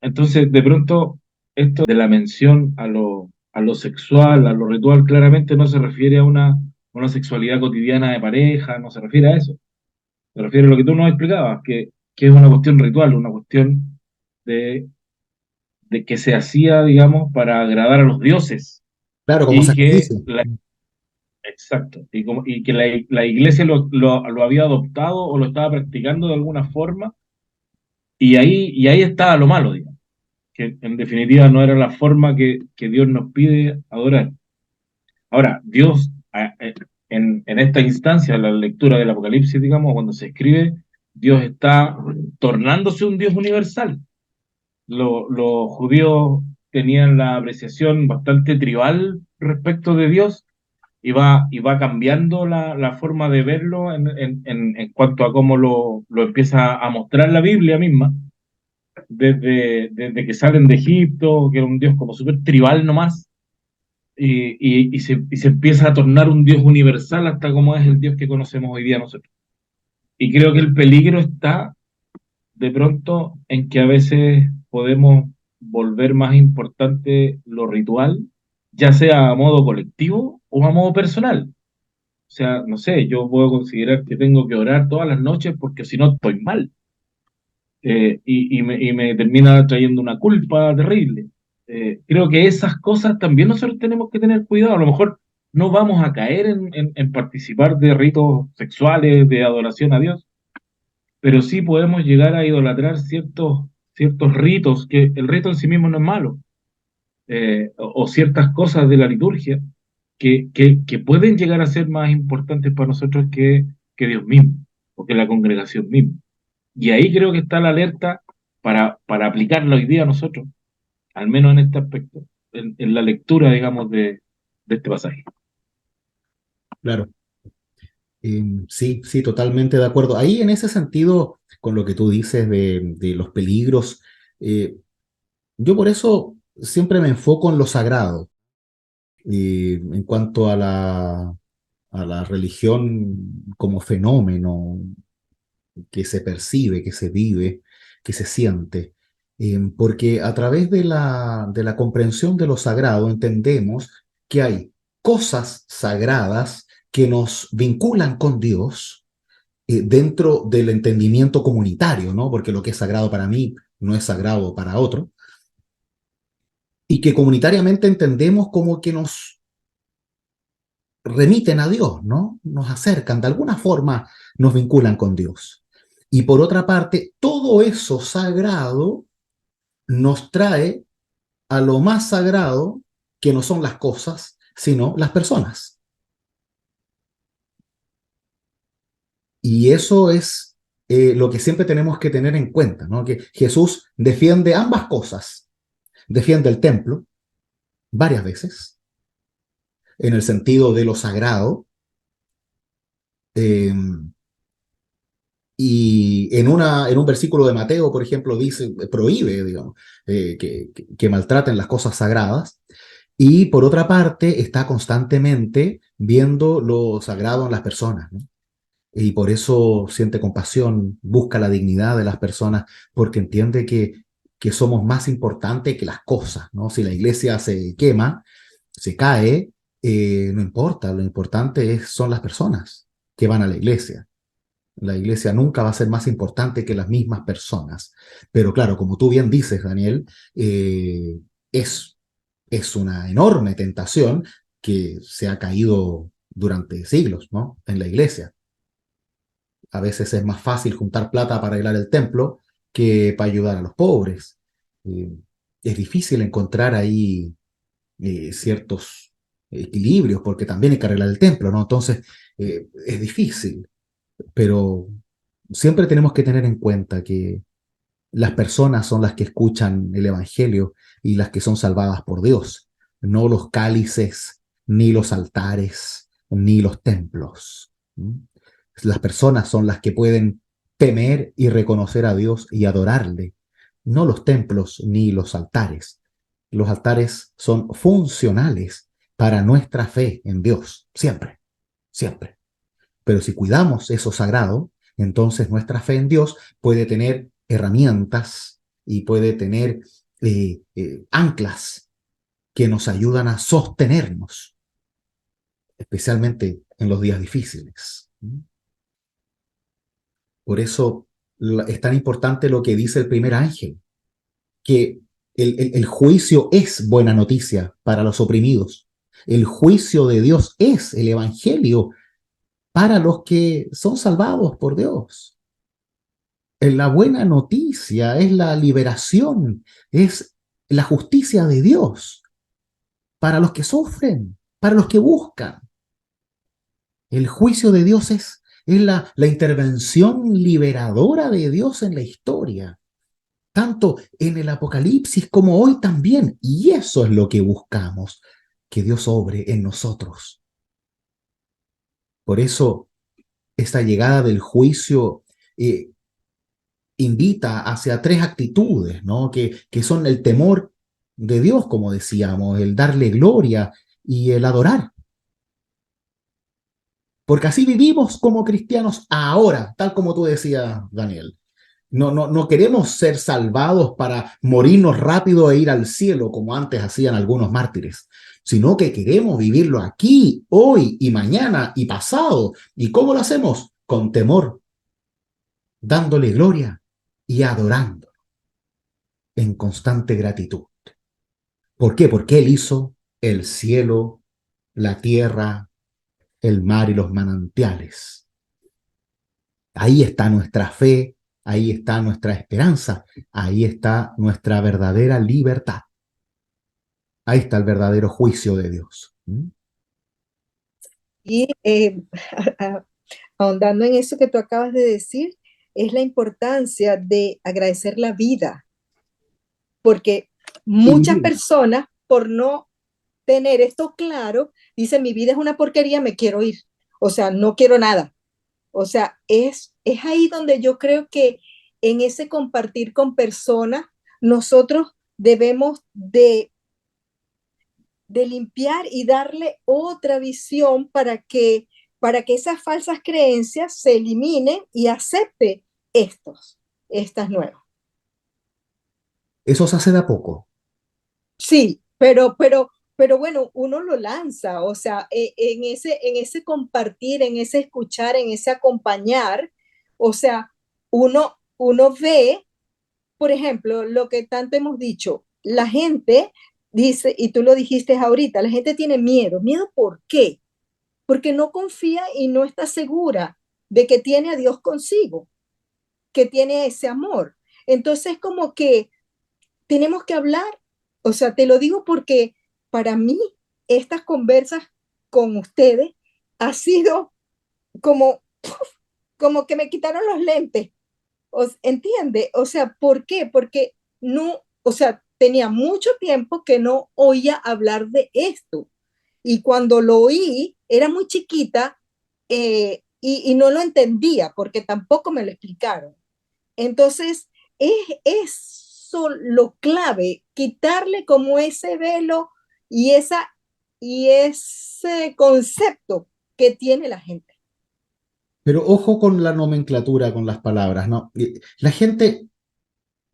Entonces, de pronto, esto de la mención a lo sexual, a lo ritual, claramente no se refiere a una sexualidad cotidiana de pareja, no se refiere a eso. Se refiere a lo que tú nos explicabas, que es una cuestión ritual, una cuestión de, de que se hacía, digamos, para agradar a los dioses. Claro, como Y que, sacrificio. exacto, y que la iglesia lo había adoptado o lo estaba practicando de alguna forma, y ahí estaba lo malo, digamos, que en definitiva no era la forma que Dios nos pide adorar. Ahora, Dios, en esta instancia, la lectura del Apocalipsis, digamos, cuando se escribe, Dios está tornándose un Dios universal. Los judíos tenían la apreciación bastante tribal respecto de Dios y va cambiando la forma de verlo en cuanto a cómo lo empieza a mostrar la Biblia misma, desde que salen de Egipto, que era un Dios como súper tribal nomás, y se empieza a tornar un Dios universal hasta como es el Dios que conocemos hoy día nosotros. Y creo que el peligro está de pronto en que a veces podemos volver más importante lo ritual, ya sea a modo colectivo o a modo personal. O sea, no sé, yo puedo considerar que tengo que orar todas las noches porque si no estoy mal. Y me termina trayendo una culpa terrible. Creo que esas cosas también nosotros tenemos que tener cuidado. A lo mejor no vamos a caer en participar de ritos sexuales, de adoración a Dios, pero sí podemos llegar a idolatrar ciertos ritos, que el rito en sí mismo no es malo, o ciertas cosas de la liturgia que pueden llegar a ser más importantes para nosotros que Dios mismo, o que la congregación misma. Y ahí creo que está la alerta para aplicarla hoy día a nosotros, al menos en este aspecto, en la lectura, digamos, de este pasaje. Claro. Sí, sí, totalmente de acuerdo. Ahí en ese sentido, con lo que tú dices de los peligros, eh, yo por eso siempre me enfoco en lo sagrado, en cuanto a la religión como fenómeno que se percibe, que se vive, que se siente. Porque a través de la comprensión de lo sagrado entendemos que hay cosas sagradas que nos vinculan con Dios dentro del entendimiento comunitario, ¿no? Porque lo que es sagrado para mí no es sagrado para otro, y que comunitariamente entendemos como que nos remiten a Dios, ¿no? Nos acercan, de alguna forma nos vinculan con Dios. Y por otra parte, todo eso sagrado nos trae a lo más sagrado, que no son las cosas, sino las personas. Y eso es lo que siempre tenemos que tener en cuenta, ¿no? Que Jesús defiende ambas cosas. Defiende el templo varias veces, en el sentido de lo sagrado, eh, y en un versículo de Mateo, por ejemplo, dice, prohíbe, digamos, que maltraten las cosas sagradas. Y por otra parte, está constantemente viendo lo sagrado en las personas, ¿no? Y por eso siente compasión, busca la dignidad de las personas, porque entiende que somos más importantes que las cosas, ¿no? Si la iglesia se quema, se cae, no importa, lo importante son las personas que van a la iglesia. La iglesia nunca va a ser más importante que las mismas personas. Pero claro, como tú bien dices, Daniel, eh, es, es una enorme tentación que se ha caído durante siglos, ¿no? En la iglesia. A veces es más fácil juntar plata para arreglar el templo que para ayudar a los pobres. Eh, es difícil encontrar ahí ciertos equilibrios porque también hay que arreglar el templo, ¿no? Entonces, es difícil, pero siempre tenemos que tener en cuenta que las personas son las que escuchan el Evangelio y las que son salvadas por Dios, no los cálices, ni los altares, ni los templos. ¿Mm? Las personas son las que pueden temer y reconocer a Dios y adorarle, no los templos ni los altares. Los altares son funcionales para nuestra fe en Dios, siempre, siempre. Pero si cuidamos eso sagrado, entonces nuestra fe en Dios puede tener herramientas y puede tener anclas que nos ayudan a sostenernos, especialmente en los días difíciles. Por eso es tan importante lo que dice el primer ángel, que el juicio es buena noticia para los oprimidos. El juicio de Dios es el evangelio para los que son salvados por Dios. La buena noticia es la liberación, es la justicia de Dios para los que sufren, para los que buscan. El juicio de Dios es la intervención liberadora de Dios en la historia, tanto en el Apocalipsis como hoy también. Y eso es lo que buscamos, que Dios obre en nosotros. Por eso, esta llegada del juicio invita hacia tres actitudes, ¿no? Que son el temor de Dios, como decíamos, el darle gloria y el adorar. Porque así vivimos como cristianos ahora, tal como tú decías, Daniel. No queremos ser salvados para morirnos rápido e ir al cielo, como antes hacían algunos mártires, sino que queremos vivirlo aquí, hoy y mañana y pasado. ¿Y cómo lo hacemos? Con temor, dándole gloria y adorando en constante gratitud. ¿Por qué? Porque Él hizo el cielo, la tierra, el mar y los manantiales. Ahí está nuestra fe, ahí está nuestra esperanza, ahí está nuestra verdadera libertad. Ahí está el verdadero juicio de Dios. Y ahondando en eso que tú acabas de decir, es la importancia de agradecer la vida, porque muchas personas, por no tener esto claro, dicen, mi vida es una porquería, me quiero ir. O sea, no quiero nada. O sea, es ahí donde yo creo que en ese compartir con personas, nosotros debemos de limpiar y darle otra visión para que esas falsas creencias se eliminen y acepte estas nuevas. Eso se hace de a poco. Sí, pero bueno, uno lo lanza, o sea, en ese compartir, en ese escuchar, en ese acompañar, o sea, uno ve, por ejemplo, lo que tanto hemos dicho, la gente dice, y tú lo dijiste ahorita, la gente tiene miedo. ¿Miedo por qué? Porque no confía y no está segura de que tiene a Dios consigo, que tiene ese amor. Entonces, como que tenemos que hablar, o sea, te lo digo porque para mí estas conversas con ustedes ha sido como, como que me quitaron los lentes ¿Entiende? O sea, ¿por qué? Porque no, o sea, tenía mucho tiempo que no oía hablar de esto. Y cuando lo oí, era muy chiquita y no lo entendía porque tampoco me lo explicaron. Entonces, es eso lo clave, quitarle como ese velo y, y ese concepto que tiene la gente. Pero ojo con la nomenclatura, con las palabras, ¿no? La gente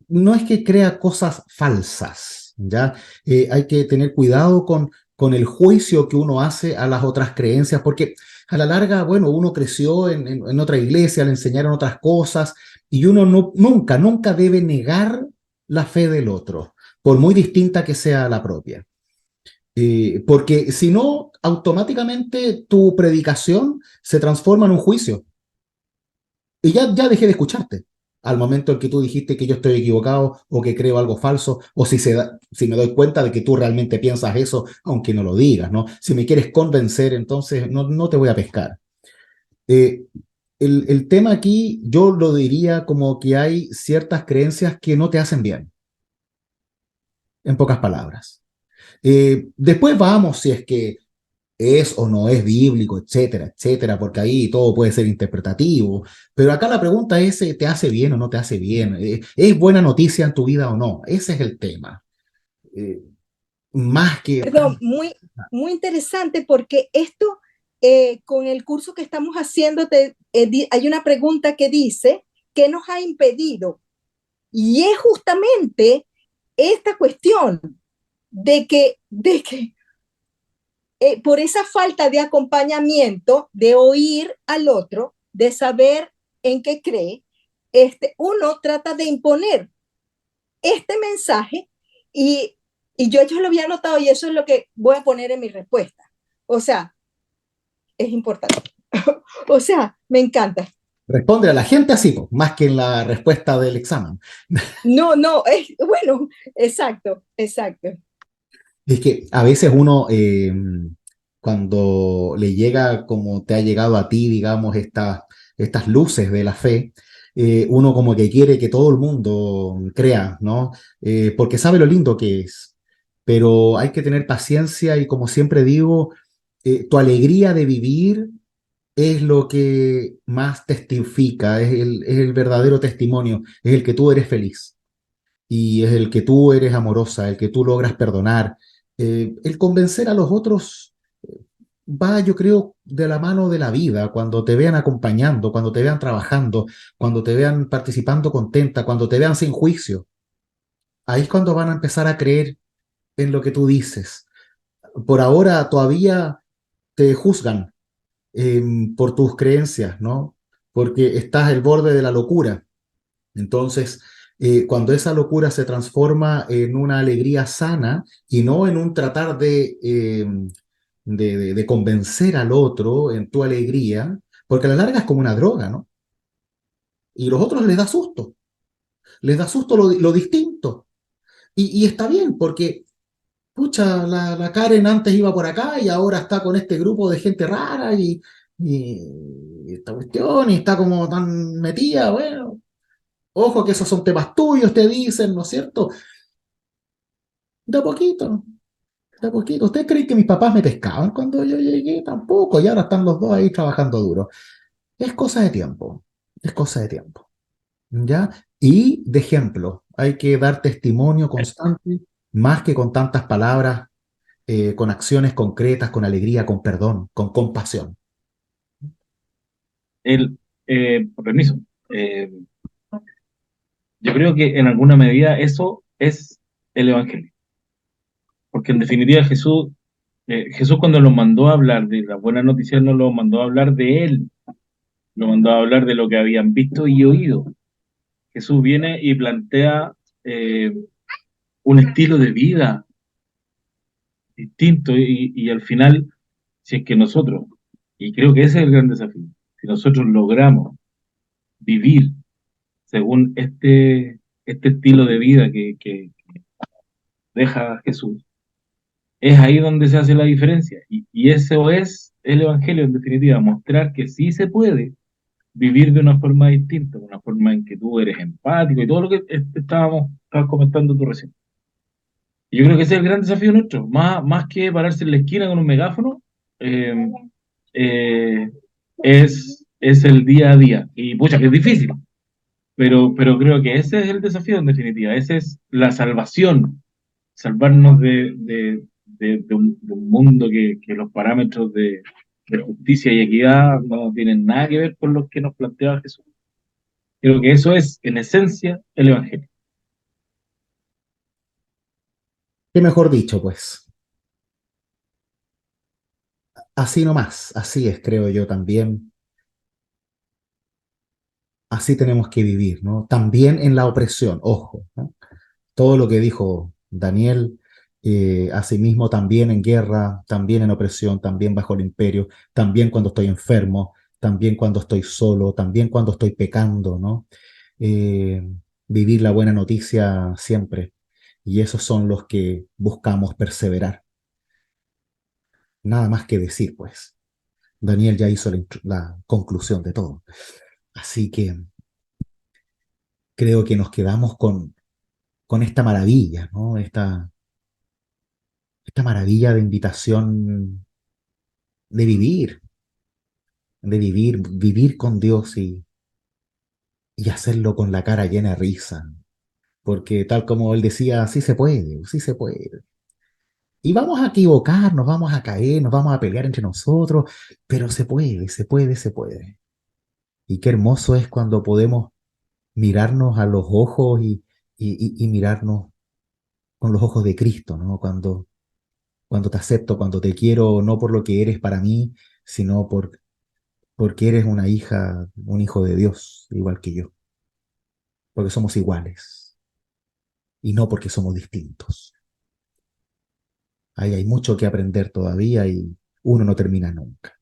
no es que crea cosas falsas, ¿ya? Hay que tener cuidado con el juicio que uno hace a las otras creencias, porque a la larga, bueno, uno creció en otra iglesia, le enseñaron otras cosas, y uno nunca debe negar la fe del otro, por muy distinta que sea la propia. Porque si no, automáticamente tu predicación se transforma en un juicio. Y ya dejé de escucharte. Al momento en que tú dijiste que yo estoy equivocado o que creo algo falso, o si me doy cuenta de que tú realmente piensas eso, aunque no lo digas, ¿no? Si me quieres convencer, entonces no te voy a pescar. Eh, el tema aquí yo lo diría como que hay ciertas creencias que no te hacen bien, en pocas palabras. Después vamos si es que es o no es bíblico, etcétera, etcétera, porque ahí todo puede ser interpretativo. Pero acá la pregunta es, ¿te hace bien o no te hace bien? ¿Es buena noticia en tu vida o no? Ese es el tema. Eh, más que... Perdón, muy interesante porque esto, con el curso que estamos haciendo, hay una pregunta que dice, ¿qué nos ha impedido? Y es justamente esta cuestión de que por esa falta de acompañamiento, de oír al otro, de saber en qué cree, uno trata de imponer este mensaje y, y yo lo había notado y eso es lo que voy a poner en mi respuesta. O sea, es importante. O sea, me encanta. Responde a la gente así, po, más que en la respuesta del examen. No, no, bueno, exacto, exacto. Es que a veces uno, cuando le llega como te ha llegado a ti, digamos, estas luces de la fe, uno como que quiere que todo el mundo crea, ¿no? Porque sabe lo lindo que es. Pero hay que tener paciencia y como siempre digo, tu alegría de vivir es lo que más testifica, es el verdadero testimonio, es el que tú eres feliz y es el que tú eres amorosa, el que tú logras perdonar. El convencer a los otros va, yo creo, de la mano de la vida, cuando te vean acompañando, cuando te vean trabajando, cuando te vean participando contenta, cuando te vean sin juicio. Ahí es cuando van a empezar a creer en lo que tú dices. Por ahora todavía te juzgan por tus creencias, ¿no? Porque estás al borde de la locura. Entonces, cuando esa locura se transforma en una alegría sana y no en un tratar de convencer al otro en tu alegría, porque a la larga es como una droga, ¿no? Y los otros les da susto lo distinto. Y está bien, porque, pucha, la Karen antes iba por acá y ahora está con este grupo de gente rara y esta cuestión y está como tan metida, bueno. Ojo que esos son temas tuyos, te dicen, ¿no es cierto? De a poquito, de a poquito. ¿Ustedes creen que mis papás me pescaban cuando yo llegué? Tampoco, y ahora están los dos ahí trabajando duro. Es cosa de tiempo, es cosa de tiempo, ¿ya? Y de ejemplo, hay que dar testimonio constante, más que con tantas palabras, con acciones concretas, con alegría, con perdón, con compasión. El, permiso. Eh, yo creo que en alguna medida eso es el Evangelio, porque en definitiva Jesús cuando lo mandó a hablar de la buena noticia no lo mandó a hablar de él, lo mandó a hablar de lo que habían visto y oído. Jesús viene y plantea eh, un estilo de vida distinto y al final, si es que nosotros, y creo que ese es el gran desafío, si nosotros logramos vivir según este estilo de vida que deja Jesús, es ahí donde se hace la diferencia. Y eso es el Evangelio, en definitiva, mostrar que sí se puede, vivir de una forma distinta, una forma en que tú eres empático y todo lo que estabas comentando tú recién. Y yo creo que ese es el gran desafío nuestro, más que pararse en la esquina con un megáfono, eh, eh, es el día a día. Y pucha, que es difícil, pero creo que ese es el desafío en definitiva, esa es la salvación, salvarnos de un mundo que los parámetros de justicia y equidad no tienen nada que ver con lo que nos planteaba Jesús. Creo que eso es, en esencia, el Evangelio. ¿Qué mejor dicho, pues? Así nomás, así es, creo yo también. Así tenemos que vivir, ¿no? También en la opresión, ojo, ¿no? Todo lo que dijo Daniel, asimismo también en guerra, también en opresión, también bajo el imperio, también cuando estoy enfermo, también cuando estoy solo, también cuando estoy pecando, ¿no? Eh, Vivir la buena noticia siempre. Y esos son los que buscamos perseverar. Nada más que decir, pues. Daniel ya hizo la conclusión de todo. Así que creo que nos quedamos con esta maravilla, ¿no? Esta maravilla de invitación vivir con Dios y hacerlo con la cara llena de risa. Porque tal como él decía, sí se puede, sí se puede. Y vamos a equivocarnos, vamos a caer, nos vamos a pelear entre nosotros, pero se puede, se puede, se puede. Y qué hermoso es cuando podemos mirarnos a los ojos y mirarnos con los ojos de Cristo, ¿no? Cuando te acepto, cuando te quiero, no por lo que eres para mí, sino porque eres una hija, un hijo de Dios, igual que yo, porque somos iguales y no porque somos distintos. Ahí hay mucho que aprender todavía y uno no termina nunca.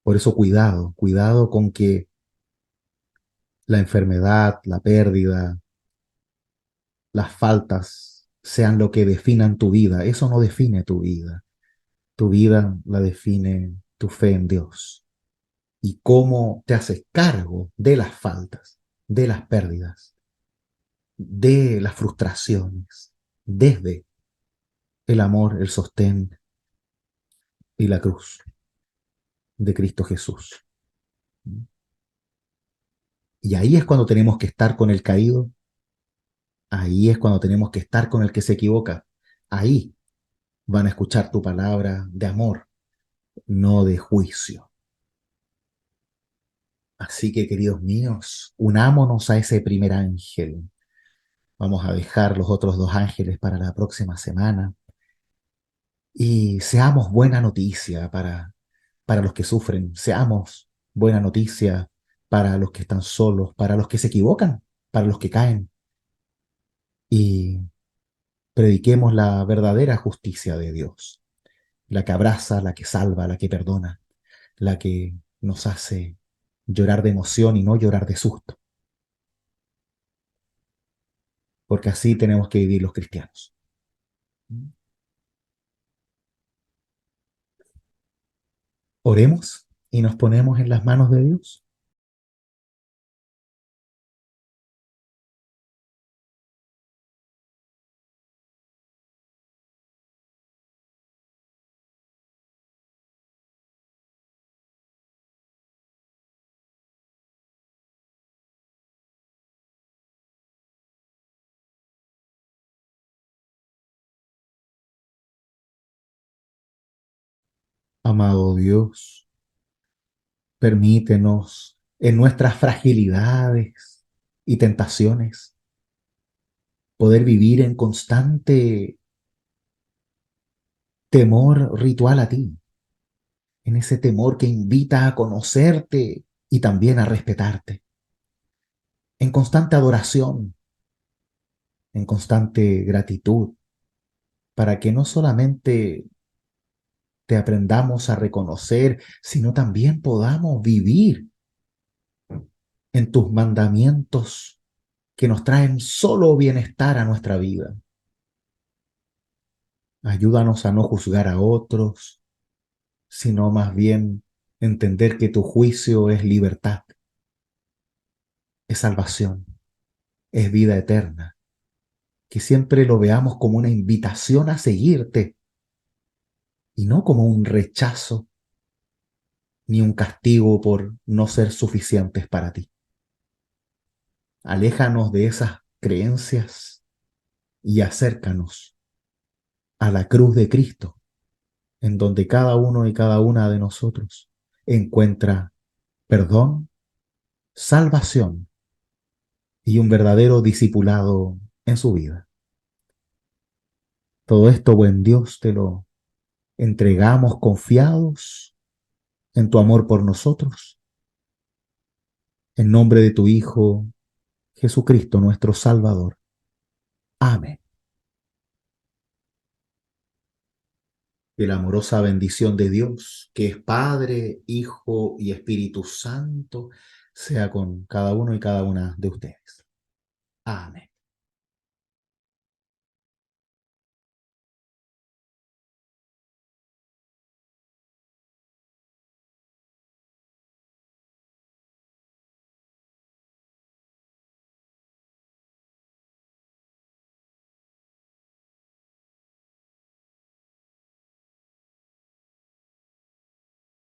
Por eso cuidado, cuidado con que la enfermedad, la pérdida, las faltas sean lo que definan tu vida. Eso no define tu vida. Tu vida la define tu fe en Dios y cómo te haces cargo de las faltas, de las pérdidas, de las frustraciones, desde el amor, el sostén y la cruz de Cristo Jesús. Y ahí es cuando tenemos que estar con el caído, ahí es cuando tenemos que estar con el que se equivoca, ahí van a escuchar tu palabra de amor, no de juicio. Así que, queridos míos, unámonos a ese primer ángel. Vamos a dejar los otros dos ángeles para la próxima semana y seamos buena noticia para los que sufren, seamos buena noticia para los que están solos, para los que se equivocan, para los que caen y prediquemos la verdadera justicia de Dios, la que abraza, la que salva, la que perdona, la que nos hace llorar de emoción y no llorar de susto, porque así tenemos que vivir los cristianos. Oremos y nos ponemos en las manos de Dios. Amado Dios, permítenos en nuestras fragilidades y tentaciones poder vivir en constante temor ritual a ti, en ese temor que invita a conocerte y también a respetarte, en constante adoración, en constante gratitud, para que no solamente te aprendamos a reconocer, sino también podamos vivir en tus mandamientos que nos traen solo bienestar a nuestra vida. Ayúdanos a no juzgar a otros, sino más bien Entender que tu juicio es libertad, es salvación, es vida eterna. Que siempre lo veamos como una invitación a seguirte y no como un rechazo ni un castigo por no ser suficientes para ti. Aléjanos de esas creencias y acércanos a la cruz de Cristo, en donde cada uno y cada una de nosotros encuentra perdón, salvación y un verdadero discipulado en su vida. Todo esto, buen Dios, te lo entregamos confiados en tu amor por nosotros, en nombre de tu Hijo, Jesucristo, nuestro Salvador. Amén. Que la amorosa bendición de Dios, que es Padre, Hijo y Espíritu Santo, sea con cada uno y cada una de ustedes. Amén.